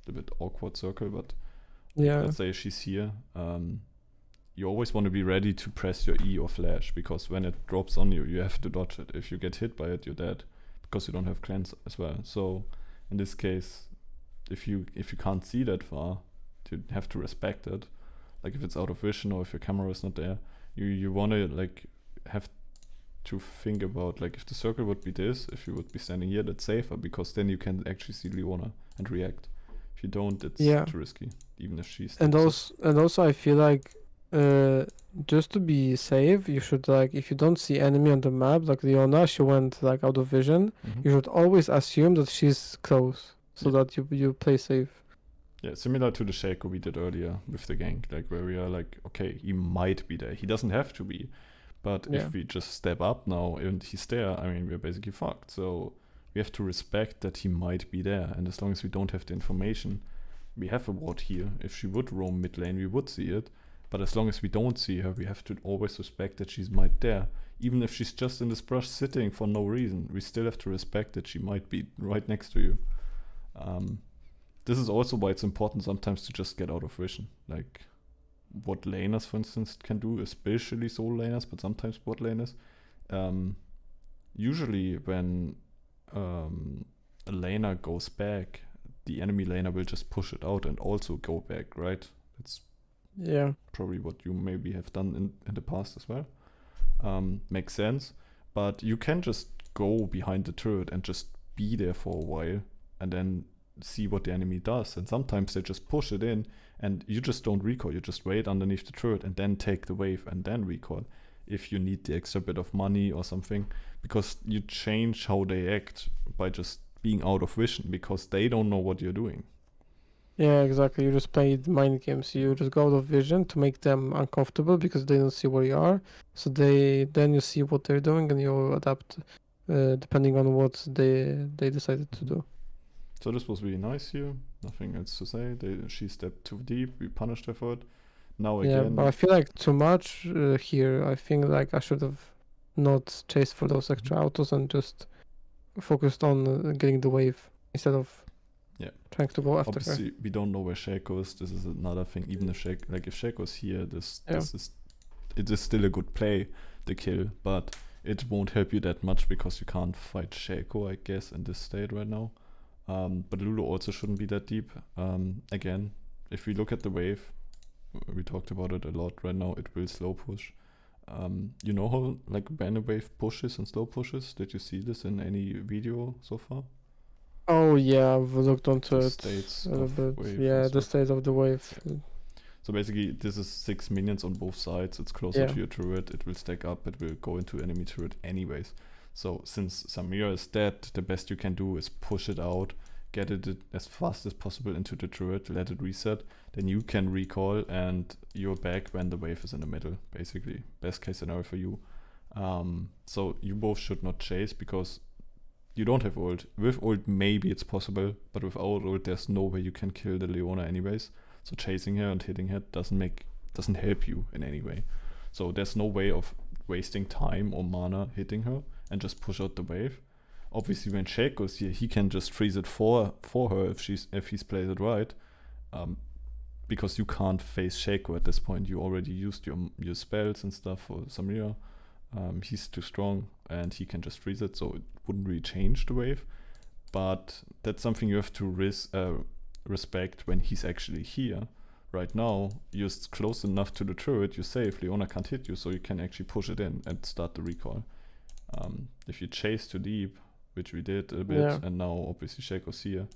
a bit awkward circle, but
Yeah,
let's say she's here, you always want to be ready to press your E or flash, because when it drops on you, you have to dodge it. If you get hit by it, you're dead, because you don't have cleanse as well. So in this case, if you can't see that far, you have to respect it. Like if it's out of vision or if your camera is not there, you want to like have to think about, like, if the circle would be this, if you would be standing here, that's safer, because then you can actually see Leona and react. If you don't, it's too risky, even if she's.
And also I feel like just to be safe, you should, like, if you don't see enemy on the map, like Leona, she went like out of vision, you should always assume that she's close, so that you play safe.
Yeah, similar to the Shaco we did earlier with the gank, like where we are like, okay, he might be there. He doesn't have to be. But if we just step up now and he's there, I mean, we're basically fucked. So we have to respect that he might be there. And as long as we don't have the information, we have a ward here. If she would roam mid lane, we would see it. But as long as we don't see her, we have to always respect that she's might there. Even if she's just in this brush sitting for no reason, we still have to respect that she might be right next to you. This is also why it's important sometimes to just get out of vision. Like what laners, for instance, can do, especially solo laners, but sometimes bot laners. Usually when a laner goes back, the enemy laner will just push it out and also go back, right? That's probably what you maybe have done in the past as well. Makes sense. But you can just go behind the turret and just be there for a while and then see what the enemy does. And sometimes they just push it in and you just don't recall. You just wait underneath the turret and then take the wave and then recall if you need the extra bit of money or something, because you change how they act by just being out of vision, because they don't know what you're doing.
Yeah, exactly. You just play mind games. You just go out of vision to make them uncomfortable because they don't see where you are. So then you see what they're doing and you adapt depending on what they decided to do.
So this was really nice here. Nothing else to say. She stepped too deep. We punished her for it. Now again.
Yeah, but I feel like too much here. I think like I should have not chased for those extra autos and just focused on getting the wave instead of trying to go after
Obviously,
her.
we don't know where Shaco is. This is another thing. Even if Shaco is here, it is still a good play, the kill, but it won't help you that much because you can't fight Shaco, I guess, in this state right now. But Lulu also shouldn't be that deep. Again, if we look at the wave, we talked about it a lot right now, it will slow push. You know how like when a wave pushes and slow pushes? Did you see this in any video so far?
Oh yeah, I've looked onto
The
it
states
a little
of
bit.
wave
Yeah,
and
the
stuff.
state of the wave.
So basically, this is 6 minions on both sides. It's closer to your turret. It will stack up. It will go into enemy turret anyways. So since Samira is dead, the best you can do is push it out, get it as fast as possible into the turret, let it reset. Then you can recall and you're back when the wave is in the middle, basically. Best case scenario for you. So you both should not chase because you don't have ult. With ult, maybe it's possible, but without ult, there's no way you can kill the Leona anyways. So chasing her and hitting her doesn't help you in any way. So there's no way of wasting time or mana hitting her and just push out the wave. Obviously, when Shaco is here, he can just freeze it for her if he's played it right. because you can't face Shaco at this point. You already used your spells and stuff for Samira. He's too strong and he can just freeze it, so it wouldn't really change the wave. But that's something you have to respect when he's actually here. Right now, you're close enough to the turret, you're safe, Leona can't hit you, so you can actually push it in and start the recall. If you chase too deep, which we did a bit, and now obviously Shaco's here,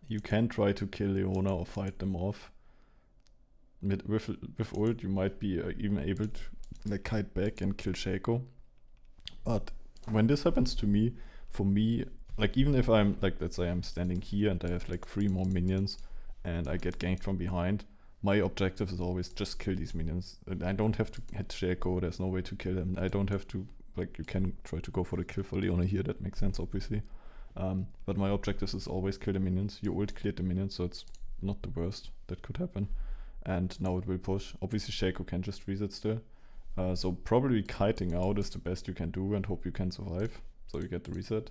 you can try to kill Leona or fight them off. With ult, you might be even able to like kite back and kill Shaco. But when this happens to me, for me, like even if I'm like, let's say I'm standing here and I have like 3 more minions and I get ganked from behind, my objective is always just kill these minions. And I don't have to hit Shaco, there's no way to kill him. I don't have to, like, you can try to go for the kill for Leona here, that makes sense obviously. But my objective is always kill the minions. Your ult cleared the minions, so it's not the worst that could happen. And now it will push. Obviously Shaco can just reset still. So probably kiting out is the best you can do and hope you can survive, so you get the reset.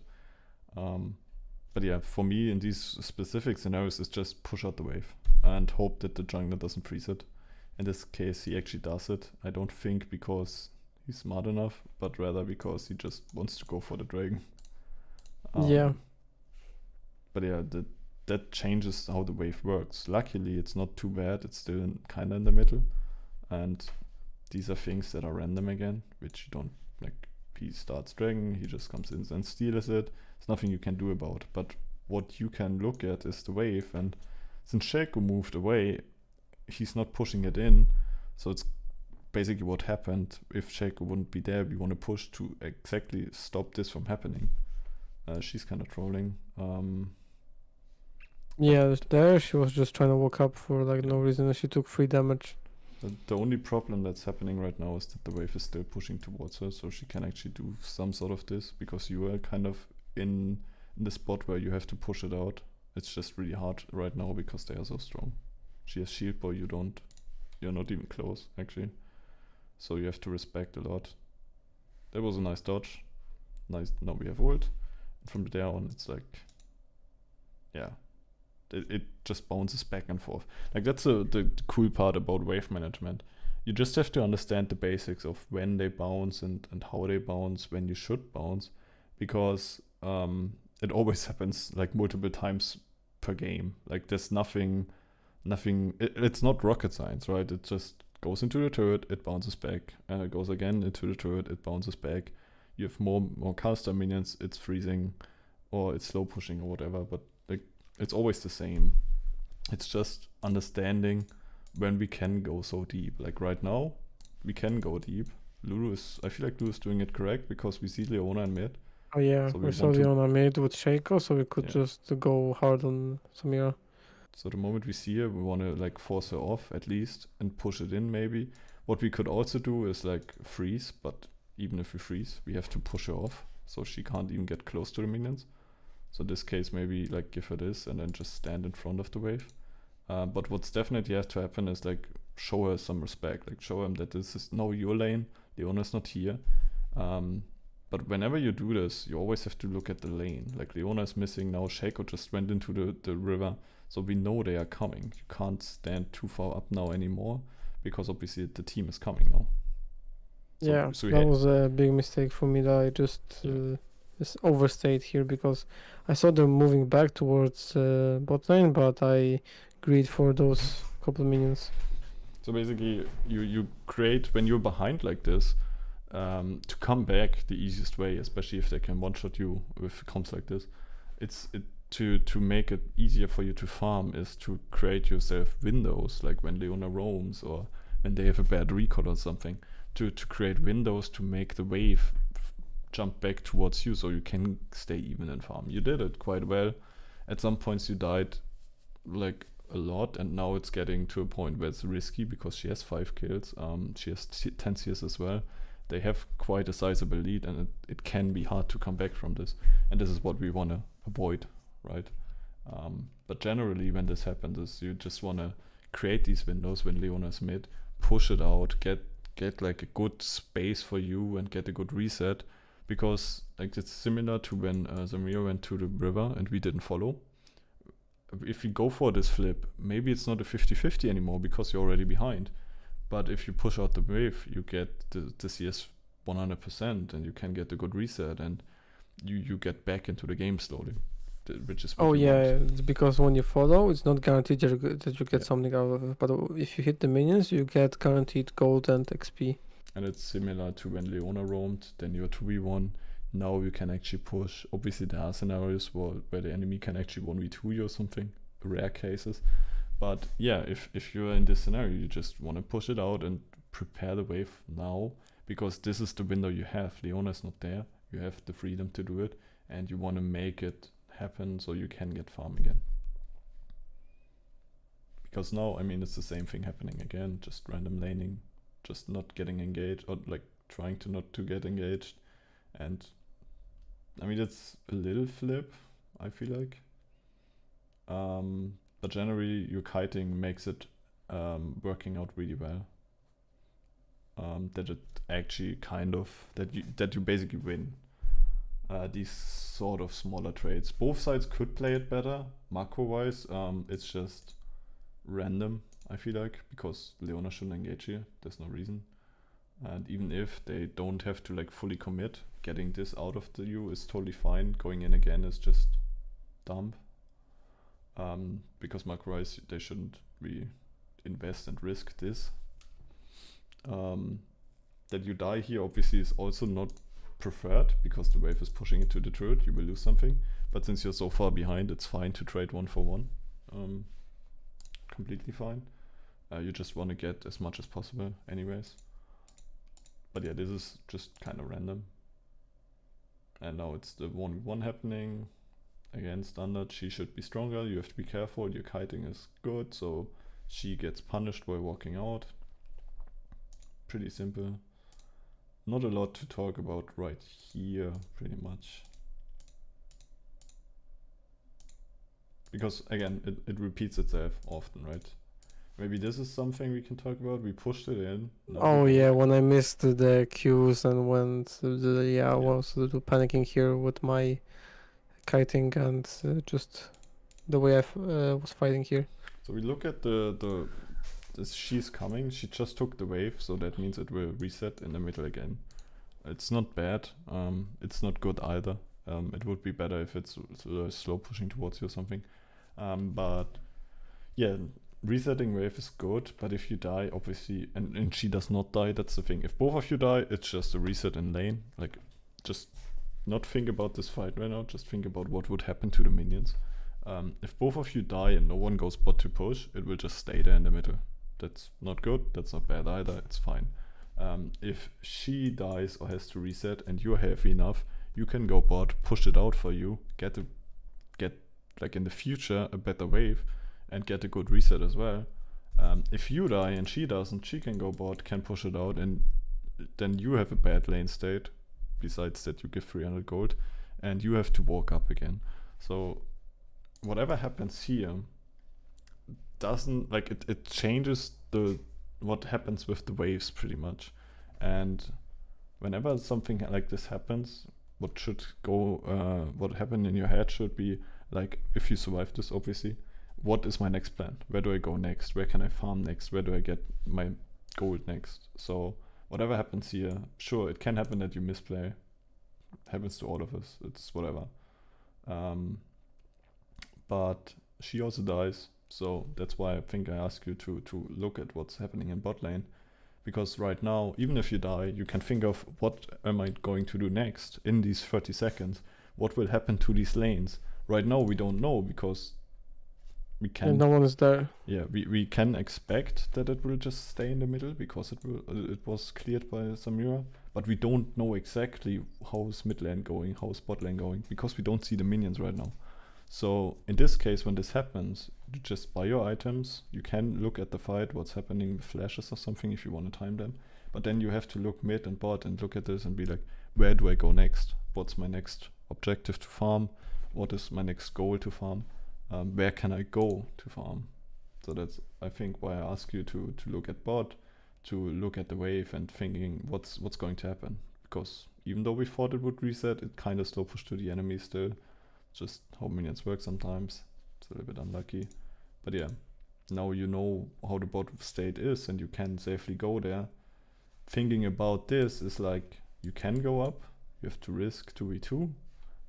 But yeah, for me in these specific scenarios, it's just push out the wave and hope that the jungler doesn't freeze it. In this case, he actually does it. I don't think because he's smart enough, but rather because he just wants to go for the dragon. But yeah, that changes how the wave works. Luckily, it's not too bad. It's still kind of in the middle. And these are things that are random again, which you don't, like, he starts dragon, he just comes in and steals it. There's nothing you can do about. But what you can look at is the wave. And since Shaco moved away, he's not pushing it in. So it's basically what happened. If Shaco wouldn't be there, we want to push to exactly stop this from happening. She's kind of trolling.
There she was just trying to walk up for like no reason, and she took 3 damage.
The only problem that's happening right now is that the wave is still pushing towards her, so she can actually do some sort of this, because you are kind of in the spot where you have to push it out. It's just really hard right now because they are so strong. She has shield, but you're not even close actually. So you have to respect a lot. That was a nice dodge. Nice. Now we have ult. From there on, it's like, yeah, it just bounces back and forth. Like that's the cool part about wave management. You just have to understand the basics of when they bounce and how they bounce, when you should bounce, because it always happens like multiple times per game. Like there's nothing. It's not rocket science, right? It just goes into the turret, it bounces back, and it goes again into the turret, it bounces back. You have more caster minions, it's freezing, or it's slow pushing or whatever, but like it's always the same. It's just understanding when we can go so deep. Like right now, we can go deep. I feel like Lulu is doing it correct because we see Leona in mid.
Oh yeah,
So
we saw Leona mid with Shaco, so we could just go hard on Samira.
So the moment we see her, we want to like force her off at least and push it in maybe. What we could also do is like freeze, but even if we freeze, we have to push her off, so she can't even get close to the minions. So in this case, maybe like give her this and then just stand in front of the wave. But what's definitely has to happen is like show her some respect, like show him that this is now your lane, Leona's not here. But whenever you do this, you always have to look at the lane. Like Leona is missing now, Shaco just went into the river, so we know they are coming. You can't stand too far up now anymore, because obviously the team is coming now.
So that was a big mistake for me that I just overstayed here, because I saw them moving back towards bot lane, but I greed for those couple of minions.
So basically you create, when you're behind like this, to come back the easiest way, especially if they can one-shot you with comps like this, to make it easier for you to farm is to create yourself windows, like when Leona roams or when they have a bad recall or something. To create windows to make the wave jump back towards you so you can stay even in farm. You did it quite well. At some points you died like a lot, and now it's getting to a point where it's risky because she has 5 kills. She has 10 CS as well. They have quite a sizable lead, and it can be hard to come back from this. And this is what we want to avoid, right? But generally when this happens is you just want to create these windows when Leona's mid, push it out, get like a good space for you and get a good reset, because like it's similar to when Samira went to the river and we didn't follow. if you go for this flip, maybe it's not a 50-50 anymore because you're already behind. But if you push out the wave, you get the CS 100% and you can get a good reset and you get back into the game slowly, which is what
Oh
you
yeah,
want.
it's because when you follow, it's not guaranteed that you get
Yeah.
something out of it. But if you hit the minions, you get guaranteed gold and XP.
And it's similar to when Leona roamed, then you're 2v1. Now you can actually push. Obviously there are scenarios where the enemy can actually 1v2 you or something, rare cases. But yeah, if you're in this scenario, you just want to push it out and prepare the wave now, because this is the window you have. Leona is not there. You have the freedom to do it, and you want to make it happen so you can get farm again. Because now, I mean, it's the same thing happening again, just random laning, just not getting engaged, or like trying to not to get engaged. And I mean, it's a little flip, I feel like. But generally, your kiting makes it working out really well. That it actually kind of that you basically win these sort of smaller trades. Both sides could play it better macro wise. It's just random, I feel like, because Leona shouldn't engage here. There's no reason. And even if they don't have to like fully commit, getting this out of the U is totally fine. Going in again is just dumb. Because macro-wise they shouldn't invest and risk this. That you die here obviously is also not preferred, because the wave is pushing into the turret, you will lose something. But since you're so far behind, it's fine to trade 1-for-1. Completely fine. You just want to get as much as possible anyways. But yeah, this is just kind of random. And now it's the 1v1 happening. Again, standard, she should be stronger, you have to be careful, your kiting is good, so she gets punished by walking out. Pretty simple. Not a lot to talk about right here, pretty much. Because again, it repeats itself often, right? Maybe this is something we can talk about. We pushed it in.
Oh yeah, when I missed the Qs and went I was a little panicking here with my kiting and just the way I was fighting here.
So we look at she's coming. She just took the wave, so that means it will reset in the middle again. It's not bad. It's not good either. It would be better if it's slow pushing towards you or something. But yeah, resetting wave is good, but if you die, obviously, and she does not die, that's the thing. If both of you die, it's just a reset in lane. Like, just not think about this fight right now, just think about what would happen to the minions. If both of you die and no one goes bot to push, it will just stay there in the middle. That's not good, that's not bad either, it's fine. If she dies or has to reset and you're healthy enough, you can go bot, push it out for you, get like in the future a better wave, and get a good reset as well. If you die and she doesn't, she can go bot, can push it out, and then you have a bad lane state, besides that you give 300 gold, and you have to walk up again. So whatever happens here doesn't, like, it changes what happens with the waves pretty much. And whenever something like this happens, what happened in your head should be like, if you survive this obviously, what is my next plan? Where do I go next? Where can I farm next? Where do I get my gold next? So whatever happens here, sure, it can happen that you misplay. It happens to all of us. It's whatever. But she also dies, so that's why I think I ask you to look at what's happening in bot lane. Because right now, even if you die, you can think of what am I going to do next in these 30 seconds? What will happen to these lanes? Right now we don't know, because we can.
And no one is there.
Yeah, we can expect that it will just stay in the middle because it was cleared by Samira, but we don't know exactly how's mid lane going, how's bot lane going, because we don't see the minions right now. So in this case, when this happens, you just buy your items. You can look at the fight, what's happening with flashes or something if you want to time them. But then you have to look mid and bot and look at this and be like, where do I go next? What's my next objective to farm? What is my next goal to farm? Where can I go to farm? So that's, I think, why I ask you to look at bot, to look at the wave and thinking what's going to happen. Because even though we thought it would reset, it kind of slow pushed to the enemy still. Just how minions work sometimes. It's a little bit unlucky. But yeah, now you know how the bot state is and you can safely go there. Thinking about this is like, you can go up, you have to risk 2v2.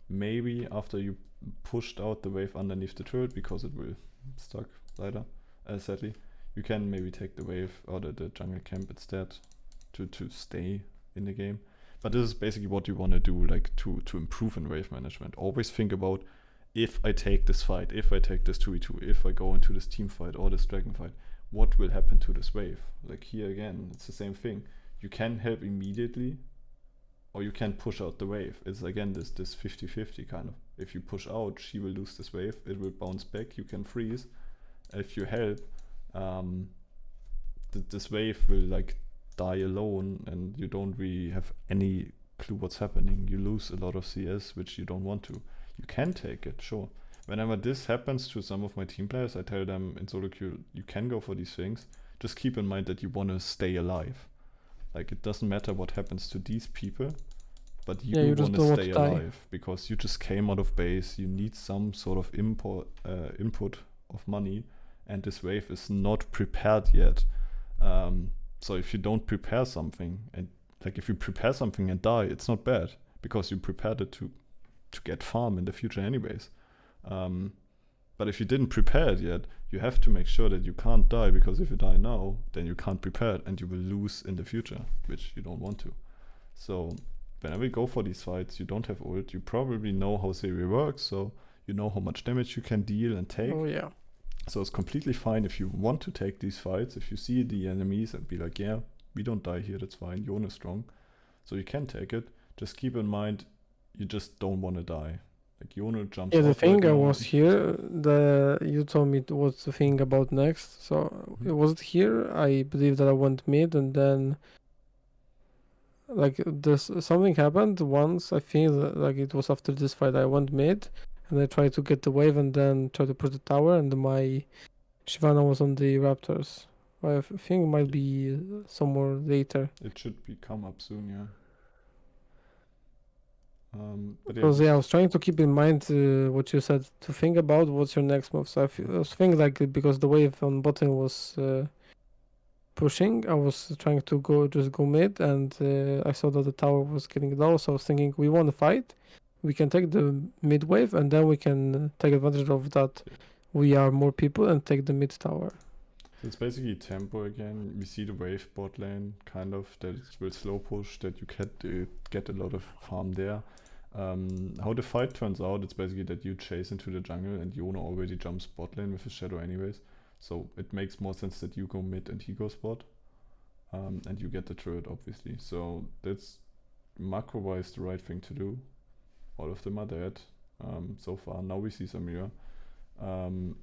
Maybe after you pushed out the wave underneath the turret, because it will stuck later, sadly, you can maybe take the wave or the jungle camp instead to stay in the game. But this is basically what you want to do, like to improve in wave management. Always think about, if I take this fight, if I take this 2v2, if I go into this team fight or this dragon fight, what will happen to this wave? Like here again, it's the same thing. You can help immediately, or you can push out the wave. It's again this 50-50 kind of. If you push out, she will lose this wave, it will bounce back, you can freeze. If you help, this wave will like die alone and you don't really have any clue what's happening. You lose a lot of CS, which you don't want to. You can take it, sure. Whenever this happens to some of my team players, I tell them in solo queue, you can go for these things. Just keep in mind that you want to stay alive. Like, it doesn't matter what happens to these people, but you want to stay alive because you just came out of base. You need some sort of input of money, and this wave is not prepared yet. So if you don't prepare something, and like if you prepare something and die, it's not bad because you prepared it to get farm in the future anyways. But if you didn't prepare it yet, you have to make sure that you can't die, because if you die now, then you can't prepare it and you will lose in the future, which you don't want to. So whenever you go for these fights, you don't have ult, you probably know how Zeri works, so you know how much damage you can deal and take.
Oh yeah.
So it's completely fine if you want to take these fights, if you see the enemies and be like, yeah, we don't die here, that's fine, Yone is strong. So you can take it. Just keep in mind, you just don't want to die. Like Yone jumps
Yeah, the
out
thing
right
I
now.
was here, you told me what to think about next. So it was here. I believe that I went mid, and then like this something happened once. I think like it was after this fight. I went mid, and I tried to get the wave, and then try to push the tower, and my Shyvana was on the Raptors. I think it might be somewhere later.
It should be come up soon, yeah. But
Because yeah, I was trying to keep in mind what you said, to think about what's your next move. So I was thinking like, because the wave on bottom was pushing, I was trying to just go mid, and I saw that the tower was getting low. So I was thinking, we want to fight, we can take the mid wave, and then we can take advantage of that. We are more people and take the mid tower.
So it's basically tempo again. We see the wave bot lane, kind of, that it will slow push, that you can get a lot of farm there. How the fight turns out, it's basically that you chase into the jungle and Yone already jumps bot lane with his shadow anyways. So it makes more sense that you go mid and he goes bot. And you get the turret, obviously. So that's macro-wise the right thing to do. All of them are dead so far. Now we see Samira.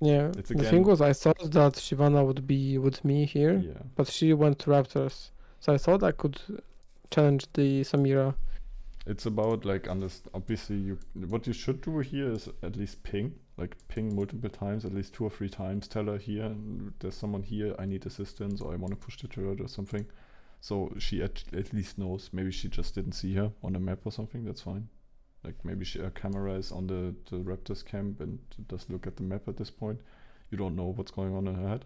Yeah,
it's
the
again,
thing was, I thought that Shyvana would be with me here,
yeah.
but she went to Raptors. So I thought I could challenge the Samira.
It's about like obviously what you should do here is at least ping multiple times, at least 2 or 3 times. Tell her, here there's someone here, I need assistance, or I want to push the turret or something. So she at least knows. Maybe she just didn't see her on the map or something, that's fine. Like maybe her camera is on the Raptors camp and does look at the map at this point. You don't know what's going on in her head.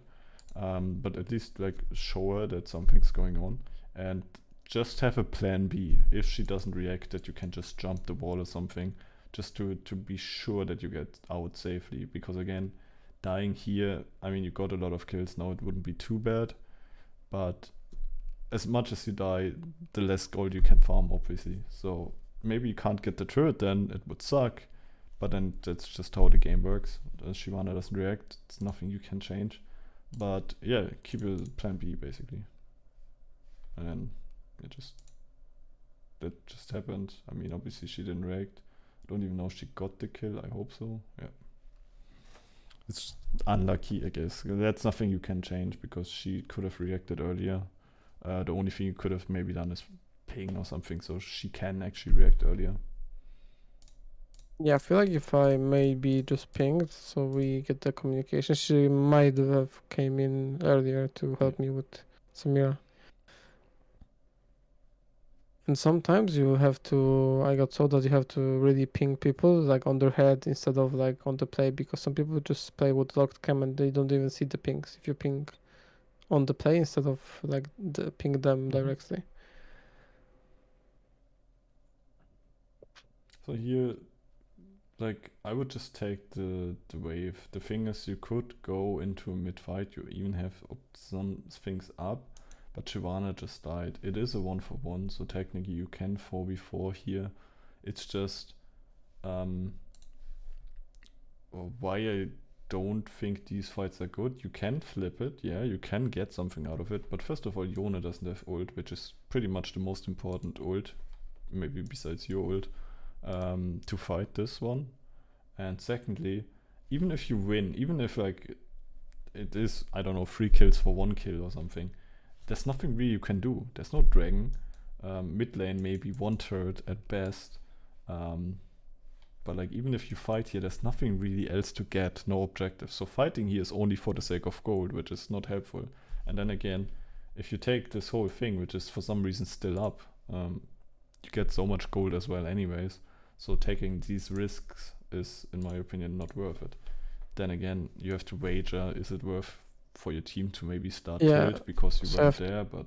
But at least like show her that something's going on, and just have a plan B. If she doesn't react, that you can just jump the wall or something, just to be sure that you get out safely. Because again, dying here, I mean, you got a lot of kills now, it wouldn't be too bad, but as much as you die, the less gold you can farm, obviously. So maybe you can't get the turret, then it would suck, but then that's just how the game works. Shyvana doesn't react, it's nothing you can change. But yeah, keep a plan B basically. And that just happened. I mean, obviously she didn't react. I don't even know if she got the kill. I hope so. Yeah. It's unlucky, I guess. That's nothing you can change because she could have reacted earlier. The only thing you could have maybe done is ping or something, so she can actually react earlier.
Yeah, I feel like if I maybe just pinged so we get the communication, she might have came in earlier to help me with Samira. And sometimes you have to, I got told that you have to really ping people like on their head instead of like on the play, because some people just play with locked cam and they don't even see the pings if you ping on the play instead of like ping them directly.
So here, like, I would just take the wave. The thing is, you could go into a mid fight. You even have some things up, but Shyvana just died. It is a 1-for-1, so technically you can 4v4 here. It's just why I don't think these fights are good. You can flip it, yeah, you can get something out of it, but first of all, Yone doesn't have ult, which is pretty much the most important ult, maybe besides your ult, to fight this one. And secondly, even if you win, even if like it is, I don't know, 3 kills for 1 kill or something, there's nothing really you can do. There's no dragon. Mid lane maybe 1 turret at best. But like even if you fight here, there's nothing really else to get, no objective. So fighting here is only for the sake of gold, which is not helpful. And then again, if you take this whole thing, which is for some reason still up, you get so much gold as well anyways. So taking these risks is, in my opinion, not worth it. Then again, you have to wager, is it worth for your team to maybe start tilt because you weren't there, but...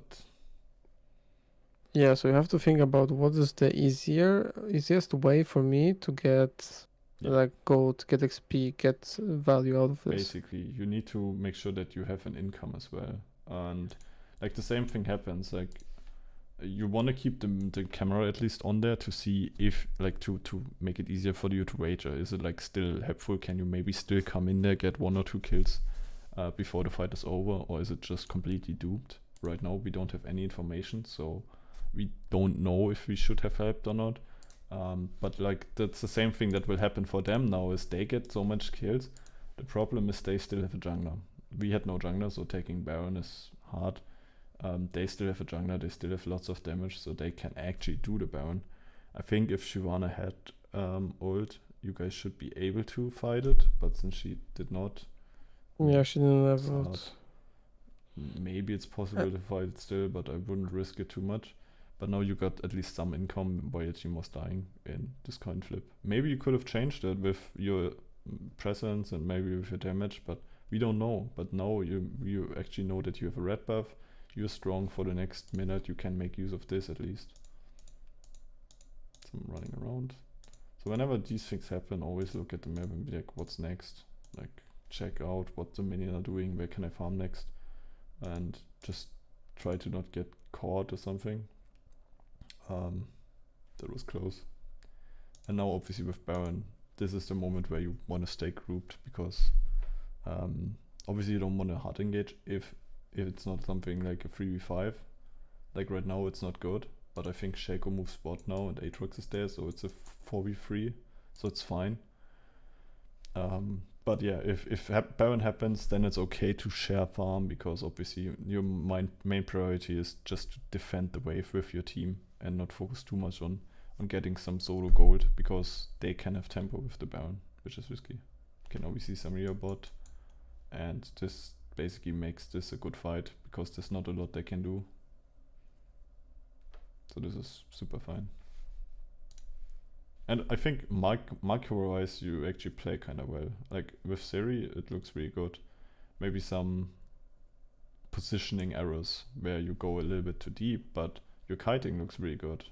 Yeah, so you have to think about what is the easiest way for me to get like gold, get XP, get value out of this.
Basically, you need to make sure that you have an income as well. And like the same thing happens, like you want to keep the camera at least on there to see if like to make it easier for you to wager. Is it like still helpful? Can you maybe still come in there, get 1 or 2 kills before the fight is over, or is it just completely doomed? Right now we don't have any information, so we don't know if we should have helped or not. But like that's the same thing that will happen for them now, is they get so much kills. The problem is they still have a jungler. We had no jungler, so taking Baron is hard. They still have a jungler, they still have lots of damage, so they can actually do the Baron. I think if Shyvana had ult, you guys should be able to fight it, but since she did not...
Yeah, she didn't have ult.
Maybe it's possible to fight it still, but I wouldn't risk it too much. But now you got at least some income while your team was dying in this coin flip. Maybe you could have changed it with your presence and maybe with your damage, but we don't know. But now you actually know that you have a red buff. You're strong for the next minute. You can make use of this at least. So I'm running around. So whenever these things happen, always look at the map and be like, what's next? Like check out what the minions are doing. Where can I farm next? And just try to not get caught or something. That was close. And now obviously with Baron, this is the moment where you want to stay grouped, because obviously you don't want to hard engage if it's not something like a 3v5. Like right now it's not good, but I think Shaco moves bot now and Aatrox is there, so it's a 4v3, so it's fine. But yeah, if Baron happens, then it's okay to share farm, because obviously your main priority is just to defend the wave with your team and not focus too much on getting some solo gold, because they can have tempo with the Baron, which is risky. Okay, now we see Samria bot, and this basically makes this a good fight, because there's not a lot they can do. So this is super fine. And I think macro-wise you actually play kind of well. Like with Siri, it looks really good. Maybe some positioning errors where you go a little bit too deep, but your kiting looks really good.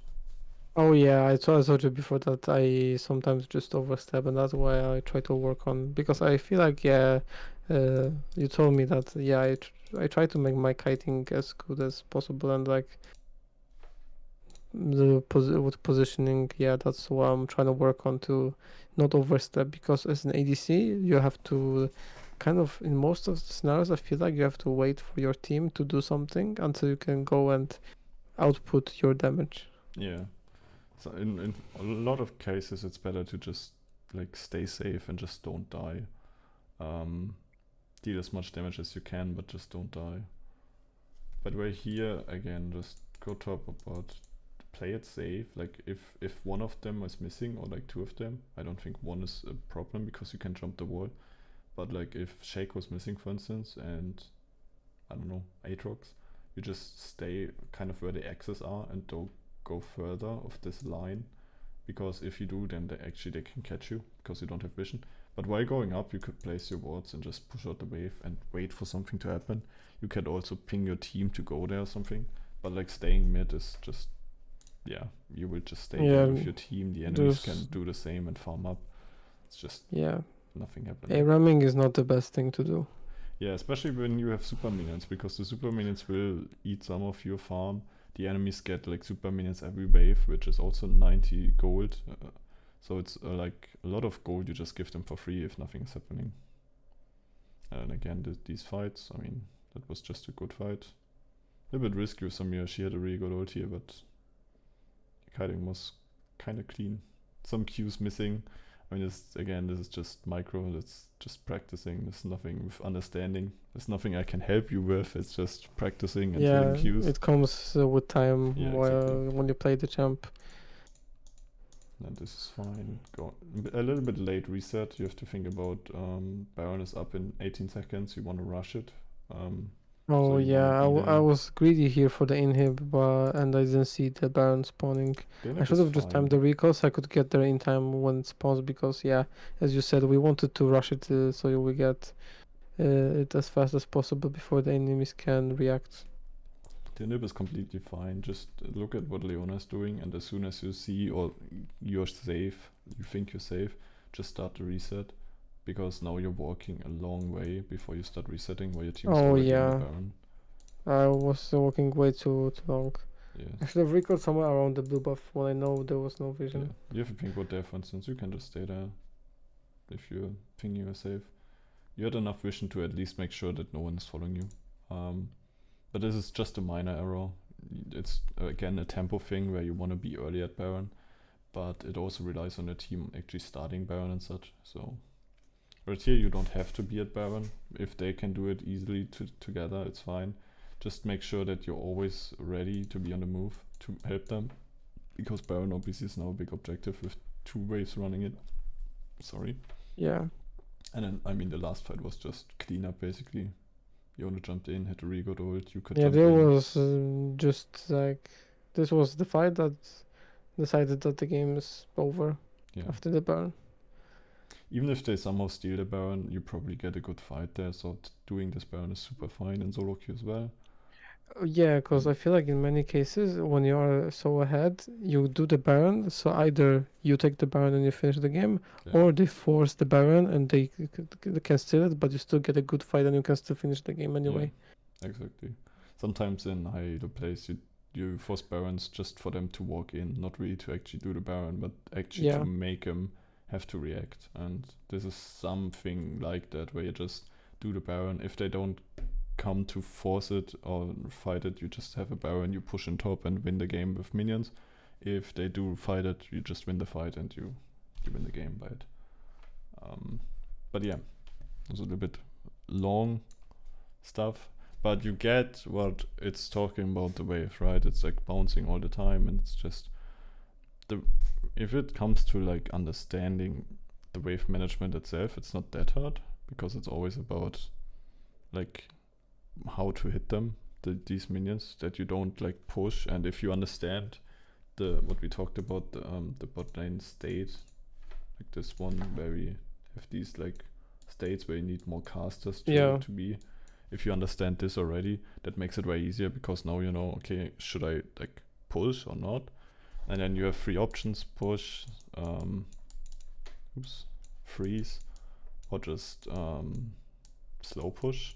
Oh yeah, I told you before that I sometimes just overstep, and that's why I try to work on, because I feel like you told me that I try to make my kiting as good as possible, and like with positioning, that's what I'm trying to work on, to not overstep, because as an ADC you have to kind of, in most of the scenarios I feel like you have to wait for your team to do something until you can go and output your damage.
Yeah. So in a lot of cases it's better to just like stay safe and just don't die. Deal as much damage as you can, but just don't die. But we're here again, just go top about play it safe. Like if one of them is missing, or like 2 of them, I don't think one is a problem because you can jump the wall. But like if Shake was missing, for instance, and I don't know, Aatrox, you just stay kind of where the axes are and don't go further of this line, because if you do, then they can catch you because you don't have vision. But while going up, you could place your wards and just push out the wave and wait for something to happen. You can also ping your team to go there or something. But like staying mid is just, yeah, you will just stay there with your team. The enemies can do the same and farm up. It's just nothing happening.
ARAMing is not the best thing to do.
Yeah, especially when you have super minions, because the super minions will eat some of your farm. The enemies get like super minions every wave, which is also 90 gold. So it's like a lot of gold you just give them for free if nothing is happening. And again, these fights, I mean, that was just a good fight. A little bit risky with Samir. She had a really good ult here, but the kiting was kind of clean. Some Qs missing. I mean, this is just micro. It's just practicing. There's nothing with understanding. There's nothing I can help you with. It's just practicing and hitting Qs.
It comes with time when you play the champ.
And this is fine. Go a little bit late reset. You have to think about Baron is up in 18 seconds. You want to rush it.
Oh yeah, I was greedy here for the inhib, and I didn't see the Baron spawning. I should have just timed the recall so I could get there in time when it spawns, because as you said, we wanted to rush it so we get it as fast as possible before the enemies can react.
The inhib is completely fine. Just look at what Leona is doing, and as soon as you see or you're safe, you think you're safe, just start the reset. Because now you're walking a long way before you start resetting while your team's already on the Baron.
I was walking way too long.
Yes.
I should have recalled somewhere around the blue buff when I know there was no vision.
Yeah. You have a pink ward there, for instance. You can just stay there if you think you are safe. You had enough vision to at least make sure that no one is following you. But this is just a minor error. It's again a tempo thing where you want to be early at Baron, but it also relies on your team actually starting Baron and such. So right here you don't have to be at Baron. If they can do it easily together, it's fine. Just make sure that you're always ready to be on the move to help them, because Baron obviously is now a big objective with 2 waves running it. Sorry.
Yeah.
And then, I mean, the last fight was just clean up basically. Yona jumped in, had a really good ult. You could jump in.
Was just like, this was the fight that decided that the game is over after the Baron.
Even if they somehow steal the Baron, you probably get a good fight there. So doing this Baron is super fine in solo queue as well.
Yeah, because I feel like in many cases when you are so ahead, you do the Baron. So either you take the Baron and you finish the game, or they force the Baron and they can steal it, but you still get a good fight and you can still finish the game anyway.
Yeah, exactly. Sometimes in high elo plays, you force Barons just for them to walk in, not really to actually do the Baron, but actually to make them have to react. And this is something like that, where you just do the Baron. If they don't come to force it or fight it, you just have a Baron, you push on top and win the game with minions. If they do fight it, you just win the fight and you win the game by it. But yeah, it's a little bit long stuff, but you get what it's talking about, the wave, right? It's like bouncing all the time, and it's just if it comes to like understanding the wave management itself, it's not that hard, because it's always about like how to hit them, these minions, that you don't like push. And if you understand what we talked about, the bot lane state, like this one where we have these like states where you need more casters to be, if you understand this already, that makes it way easier, because now you know, okay, should I like push or not? And then you have 3 options: push, freeze, or just slow push.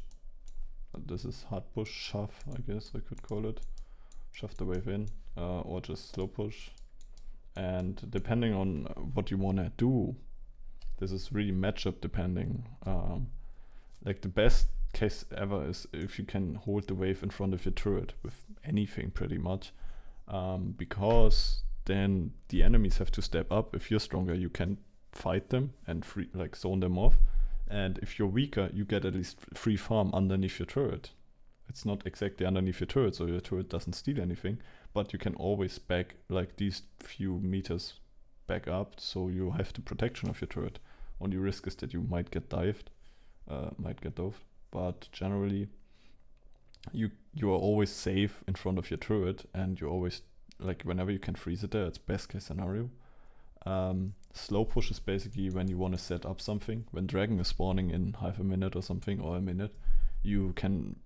This is hard push, shove, I guess I could call it. Shove the wave in, or just slow push. And depending on what you want to do, this is really matchup depending. Like the best case ever is if you can hold the wave in front of your turret with anything pretty much, because then the enemies have to step up. If you're stronger, you can fight them and zone them off. And if you're weaker, you get at least free farm underneath your turret. It's not exactly underneath your turret, so your turret doesn't steal anything, but you can always back like these few meters back up, so you have the protection of your turret. Only risk is that you might get dived, but generally you are always safe in front of your turret, and you always like whenever you can freeze it there, it's best case scenario. Slow push is basically when you want to set up something. When dragon is spawning in half a minute or something, or a minute, you can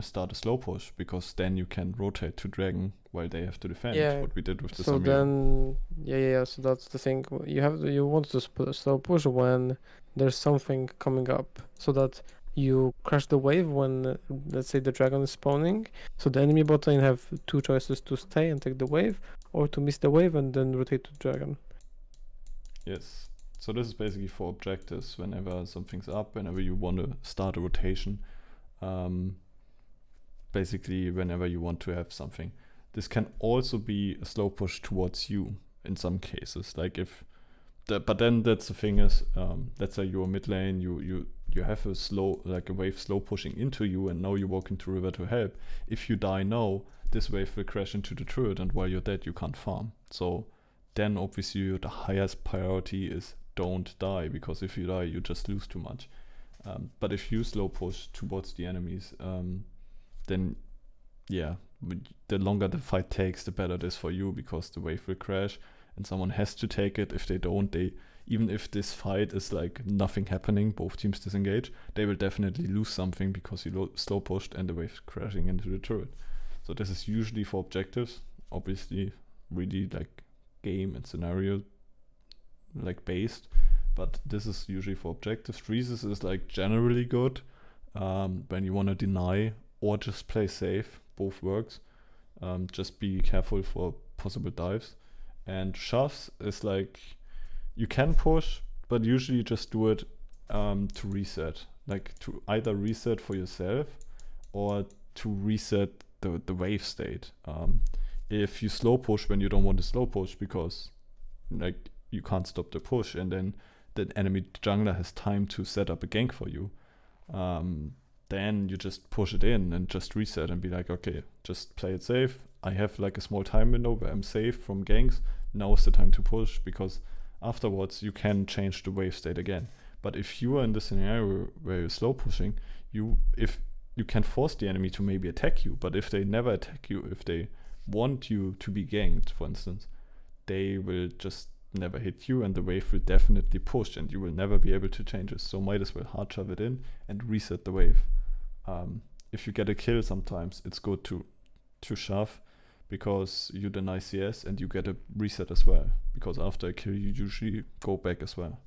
start a slow push, because then you can rotate to dragon while they have to defend.
Yeah.
What we did with the
So
Samira.
then, yeah. So that's the thing. You want to slow push when there's something coming up, so that you crash the wave when, let's say, the dragon is spawning. So the enemy bot lane have two choices: to stay and take the wave, or to miss the wave and then rotate to dragon.
Yes. So this is basically for objectives. Whenever something's up, whenever you want to start a rotation, basically whenever you want to have something. This can also be a slow push towards you in some cases. Like but then that's the thing is, let's say you're mid lane, you have a slow, like a wave slow pushing into you, and now you walk into river to help. If you die now, this wave will crash into the turret, and while you're dead, you can't farm. So then obviously the highest priority is don't die, because if you die, you just lose too much. But if you slow push towards the enemies, then yeah, the longer the fight takes, the better it is for you, because the wave will crash and someone has to take it. If they don't, even if this fight is like nothing happening, both teams disengage, they will definitely lose something because you slow pushed and the wave crashing into the turret. So this is usually for objectives, obviously really like game and scenario like based, but this is usually for objectives. Freezes is like generally good when you want to deny or just play safe. Both works. Just be careful for possible dives. And shoves is like, you can push, but usually just do it to reset, like to either reset for yourself or to reset the wave state. If you slow push when you don't want to slow push, because like you can't stop the push, and then the enemy jungler has time to set up a gank for you, then you just push it in and just reset and be like, okay, just play it safe. I have like a small time window where I'm safe from ganks. Now is the time to push, because afterwards you can change the wave state again. But if you are in the scenario where you're slow pushing, if you can force the enemy to maybe attack you, but if they never attack you, if they want you to be ganked, for instance, they will just never hit you, and the wave will definitely push, and you will never be able to change it. So might as well hard shove it in and reset the wave. If you get a kill, sometimes it's good to shove, because you deny CS and you get a reset as well, because after a kill you usually go back as well.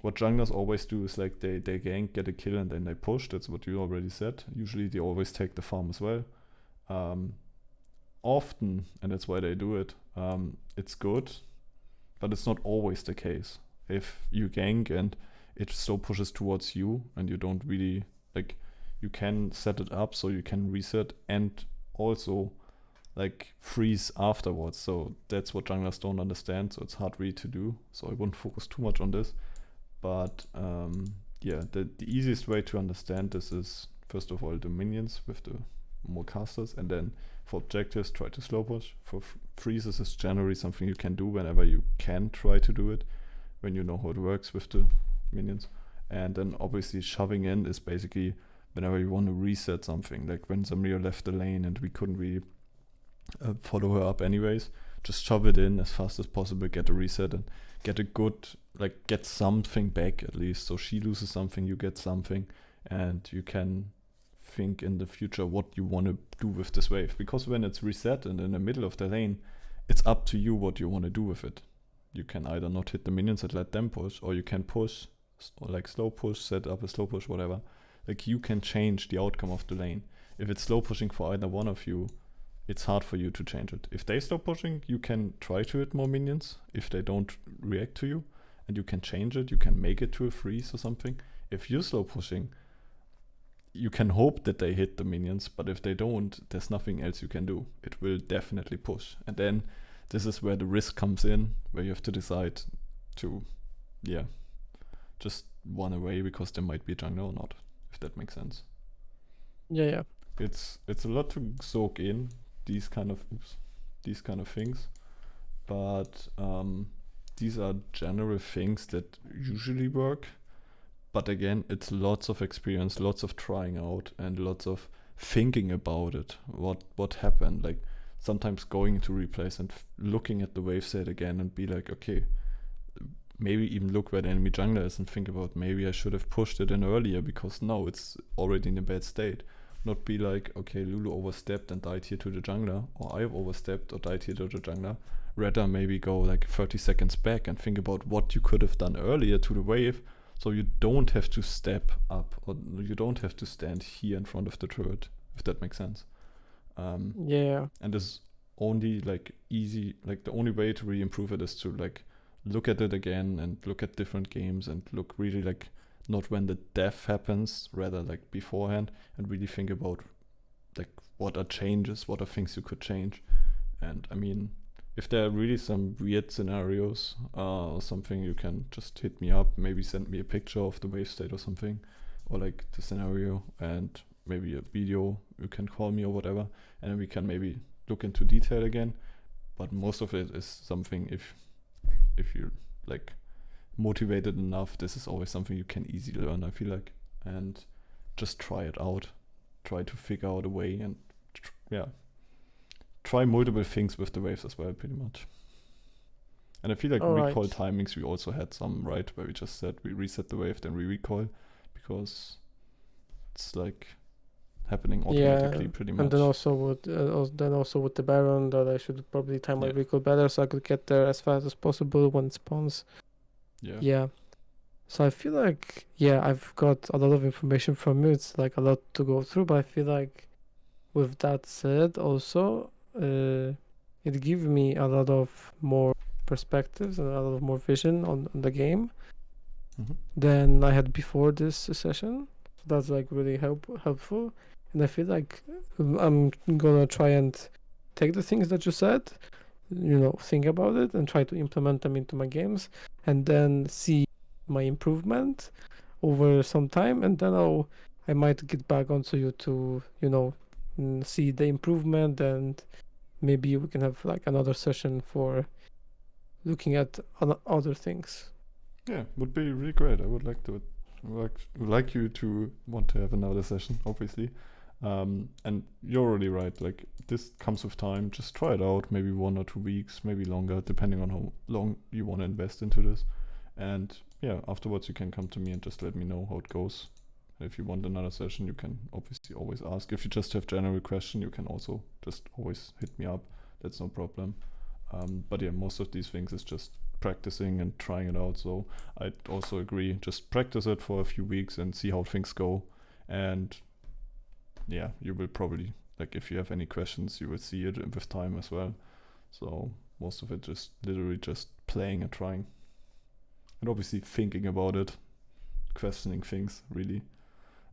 What junglers always do is like they gank, get a kill, and then they push. That's what you already said. Usually they always take the farm as well. Often, and that's why they do it, it's good, but it's not always the case. If you gank and it slow pushes towards you and you don't really, like, you can set it up so you can reset and also like freeze afterwards. So that's what junglers don't understand, so it's hard really to do. So I won't focus too much on this. But yeah, the easiest way to understand this is, first of all, the minions with the more casters, and then for objectives, try to slow push. For freezes is generally something you can do whenever you can try to do it, when you know how it works with the minions. And then obviously shoving in is basically whenever you want to reset something, like when Samira left the lane and we couldn't really follow her up anyways, just shove it in as fast as possible, get a reset and get a good, like get something back at least. So she loses something, you get something, and you can think in the future what you want to do with this wave. Because when it's reset and in the middle of the lane, it's up to you what you want to do with it. You can either not hit the minions and let them push, or you can push, or like slow push, set up a slow push, whatever. Like you can change the outcome of the lane. If it's slow pushing for either one of you, it's hard for you to change it. If they slow pushing, you can try to hit more minions if they don't react to you, and you can change it. You can make it to a freeze or something. If you're slow pushing, you can hope that they hit the minions, but if they don't, there's nothing else you can do. It will definitely push. And then this is where the risk comes in, where you have to decide to, yeah, just run away because there might be a jungler or not, if that makes sense.
Yeah.
It's a lot to soak in, these kind of things, but these are general things that usually work. But again, it's lots of experience, lots of trying out, and lots of thinking about it. What happened? Like sometimes going to replays and looking at the wave state again and be like, okay, maybe even look where the enemy jungler is and think about maybe I should have pushed it in earlier because now it's already in a bad state. Not be like, okay, Lulu overstepped and died here to the jungler, or I've overstepped or died here to the jungler. Rather maybe go like 30 seconds back and think about what you could have done earlier to the wave, so you don't have to step up or you don't have to stand here in front of the turret, if that makes sense.
Yeah.
And this only like easy, like the only way to really improve it is to like look at it again and look at different games and look really like not when the death happens, rather like beforehand, and really think about like what are changes, what are things you could change. And I mean, if there are really some weird scenarios or something, you can just hit me up, maybe send me a picture of the wave state or something, or like the scenario and maybe a video, you can call me or whatever, and then we can maybe look into detail again. But most of it is something, if you're like motivated enough, this is always something you can easily learn, I feel like, and just try it out, try to figure out a way, and try multiple things with the waves as well, pretty much. And I feel like recall timings, we also had some, right, where we just said we reset the wave, then we recoil, because it's like happening automatically, pretty much.
And then also with the Baron, that I should probably time my recoil better so I could get there as fast as possible when it spawns. Yeah. So I feel like I've got a lot of information from you. It's like a lot to go through, but I feel like with that said, also it gives me a lot of more perspectives and a lot of more vision on the game than I had before this session. So that's like really helpful. And I feel like I'm gonna try and take the things that you said, think about it and try to implement them into my games, and then see my improvement over some time, and then I might get back onto you to see the improvement, and maybe we can have like another session for looking at other things.
Yeah, would be really great. I would like you to want to have another session, obviously. And you're already right, like this comes with time. Just try it out, maybe 1 or 2 weeks, maybe longer, depending on how long you want to invest into this. And afterwards you can come to me and just let me know how it goes. If you want another session, you can obviously always ask. If you just have general question, you can also just always hit me up. That's no problem. But most of these things is just practicing and trying it out. So I'd also agree, just practice it for a few weeks and see how things go. And you will probably, like, if you have any questions, you will see it with time as well. So most of it just literally just playing and trying. And obviously thinking about it, questioning things, really.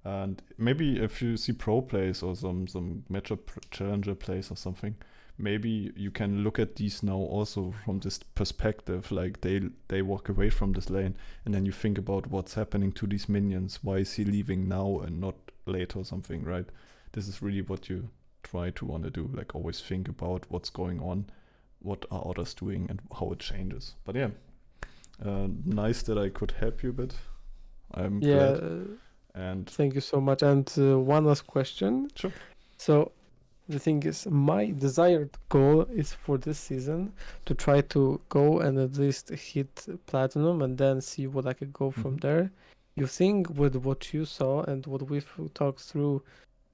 And maybe if you see pro plays or some matchup challenger plays or something, maybe you can look at these now also from this perspective, like they walk away from this lane, and then you think about what's happening to these minions. Why is he leaving now and not later or something, right? This is really what you try to want to do, like always think about what's going on, what are others doing, and how it changes. But nice that I could help you a bit. I'm glad. And
thank you so much. And one last question.
Sure.
So the thing is, my desired goal is for this season to try to go and at least hit platinum and then see what I could go from there. You think with what you saw and what we've talked through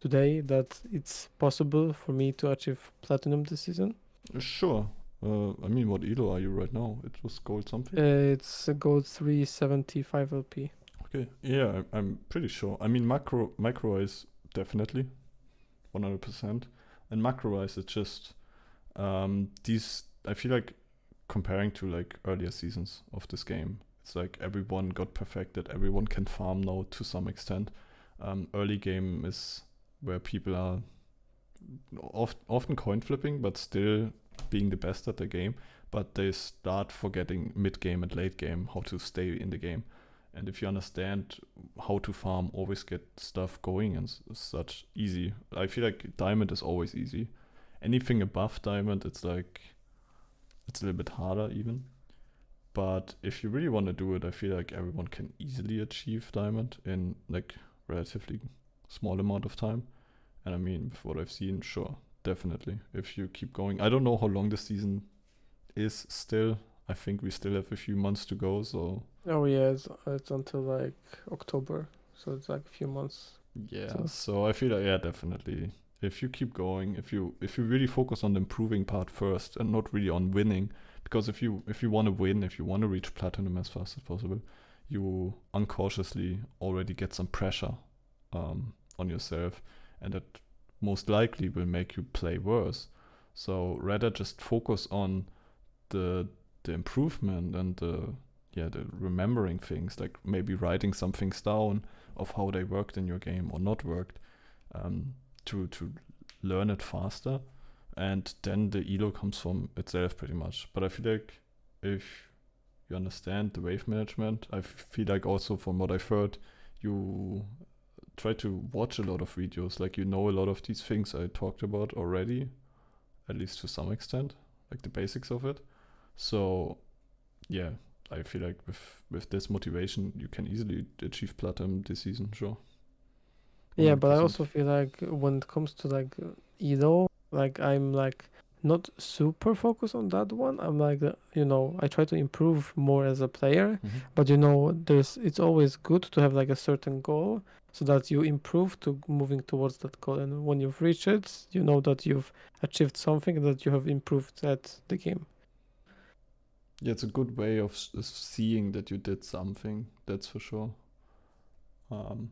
today that it's possible for me to achieve platinum this season?
Sure. I mean, what elo are you right now? It was gold something?
It's a gold 375 LP.
Okay, yeah, I'm pretty sure. I mean, macro-wise, definitely, 100%. And macro-wise, it's just these. I feel like comparing to like earlier seasons of this game, it's like everyone got perfected. Everyone can farm now to some extent. Early game is where people are often coin flipping, but still being the best at the game. But they start forgetting mid game and late game how to stay in the game. And if you understand how to farm, always get stuff going and such, easy. I feel like diamond is always easy. Anything above diamond, it's like, it's a little bit harder even. But if you really want to do it, I feel like everyone can easily achieve diamond in like relatively small amount of time. And I mean, with what I've seen, sure, definitely. If you keep going, I don't know how long the season is still. I think we still have a few months to go. So
Oh yeah, it's until like October, so it's like a few months.
yeah.
So
So I feel like yeah, definitely. If you keep going, if you really focus on the improving part first and not really on winning, because if you want to win, if you want to reach platinum as fast as possible, you uncautiously already get some pressure on yourself, and that most likely will make you play worse. So rather just focus on the the improvement and the remembering things, like maybe writing some things down of how they worked in your game or not worked, um, to learn it faster, and then the elo comes from itself pretty much. But I feel like if you understand the wave management, I feel like also from what I've heard, you try to watch a lot of videos, like you know a lot of these things I talked about already, at least to some extent, like the basics of it. So yeah, I feel like with this motivation, you can easily achieve platinum this season. Sure,
yeah, but I
100%.
also feel like when it comes to like Edo, like I'm like not super focused on that one. I'm like I try to improve more as a player,
Mm-hmm.
but it's always good to have like a certain goal so that you improve to moving towards that goal, and when you've reached it, you know that you've achieved something, that you have improved at the game.
Yeah, it's a good way of seeing that you did something. That's for sure. Um,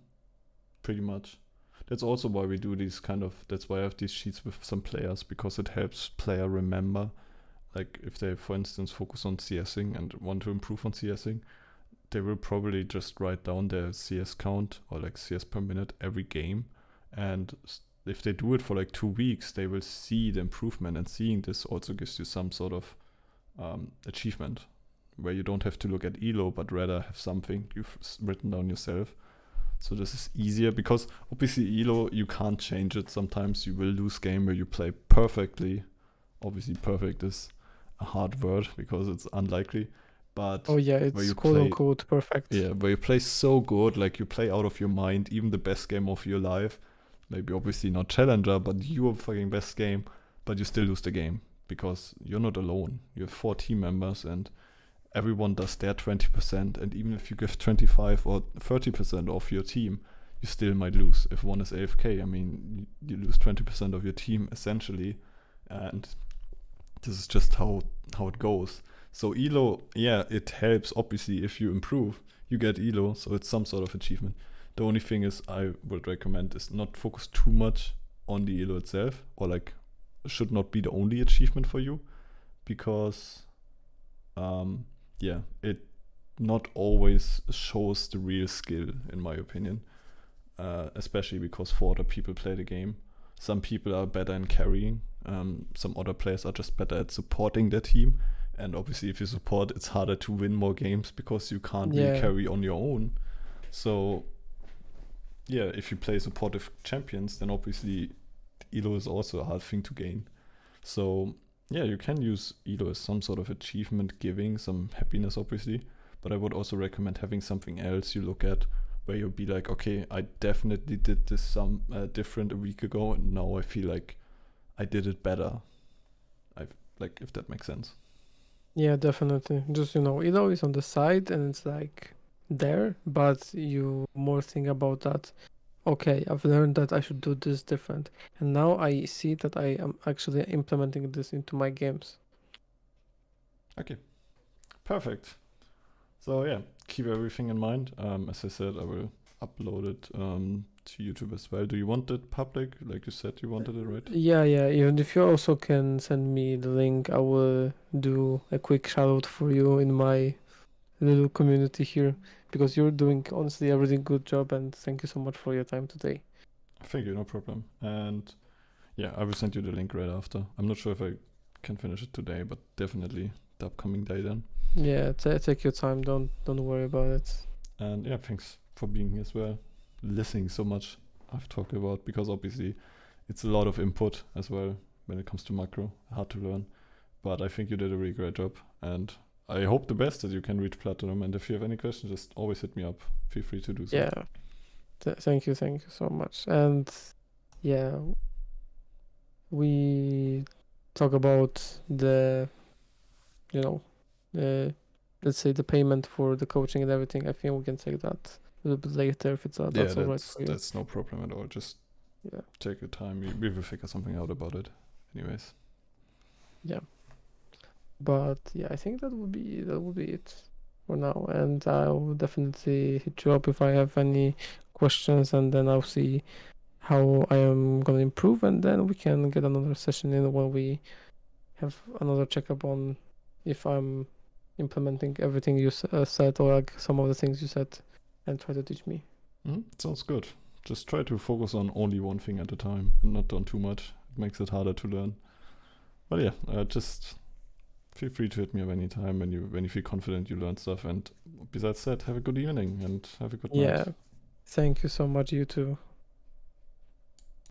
Pretty much. That's also why we do these kind of. That's why I have these sheets with some players, because it helps player remember. Like if they, for instance, focus on CSing and want to improve on CSing, they will probably just write down their CS count or like CS per minute every game, and if they do it for like 2 weeks, they will see the improvement. And seeing this also gives you some sort of achievement, where you don't have to look at elo, but rather have something you've written down yourself. So this is easier, because obviously elo, you can't change it. Sometimes you will lose game where you play perfectly. Obviously perfect is a hard word because it's unlikely, but
Oh yeah,
where
it's
you
quote
play,
unquote perfect.
yeah, where you play so good, like you play out of your mind, even the best game of your life, maybe obviously not challenger, but your fucking best game, but you still lose the game because you're not alone. You have 4 team members and everyone does their 20%, and even if you give 25 or 30% of your team, you still might lose. If one is AFK, I mean, you lose 20% of your team essentially, and this is just how it goes. So elo, yeah, it helps. Obviously, if you improve, you get elo, so it's some sort of achievement. The only thing is I would recommend is not focus too much on the elo itself, or like should not be the only achievement for you, because yeah, it not always shows the real skill, in my opinion. Especially because 4 other people play the game. Some people are better in carrying. Some other players are just better at supporting their team. And obviously, if you support, it's harder to win more games because you can't really
Yeah.
carry on your own. So, yeah, if you play supportive champions, then obviously elo is also a hard thing to gain. So, yeah, you can use elo as some sort of achievement, giving some happiness, obviously. But I would also recommend having something else you look at, where you'll be like, okay, I definitely did this some different a week ago, and now I feel like I did it better. I like, if that makes sense.
Yeah, definitely. Just Edo is on the side and it's like there, but you more think about that. Okay, I've learned that I should do this different, and now I see that I am actually implementing this into my games.
Okay, perfect. So yeah, keep everything in mind. As I said, I will upload it to YouTube as well. Do you want it public? Like you said, you wanted it, right?
Yeah, yeah. Even if you also can send me the link, I will do a quick shout out for you in my little community here, because you're doing honestly a really good job, and thank you so much for your time today.
Thank you, no problem. And yeah, I will send you the link right after. I'm not sure if I can finish it today, but definitely the upcoming day then.
Yeah, take your time. Don't worry about it.
And yeah, thanks for being here as well, listening so much I've talked about, because obviously it's a lot of input as well when it comes to macro, hard to learn. But I think you did a really great job, and I hope the best that you can reach platinum. And if you have any questions, just always hit me up. Feel free to do so.
Yeah. Thank you so much. And yeah, we talk about the, let's say the payment for the coaching and everything, I think we can take that a little bit later if it's that's all right for you.
That's no problem at all. Just take your time. We will figure something out about it, anyways.
Yeah. But yeah, I think that would be it for now, and I'll definitely hit you up if I have any questions, and then I'll see how I am gonna improve, and then we can get another session in when we have another checkup on if I'm implementing everything you said, or like some of the things you said, and try to teach me.
Sounds good. Just try to focus on only one thing at a time and not on too much. It makes it harder to learn. But yeah, just feel free to hit me up anytime when you feel confident you learn stuff. And besides that, have a good evening and have a good night.
Yeah, thank you so much. You too.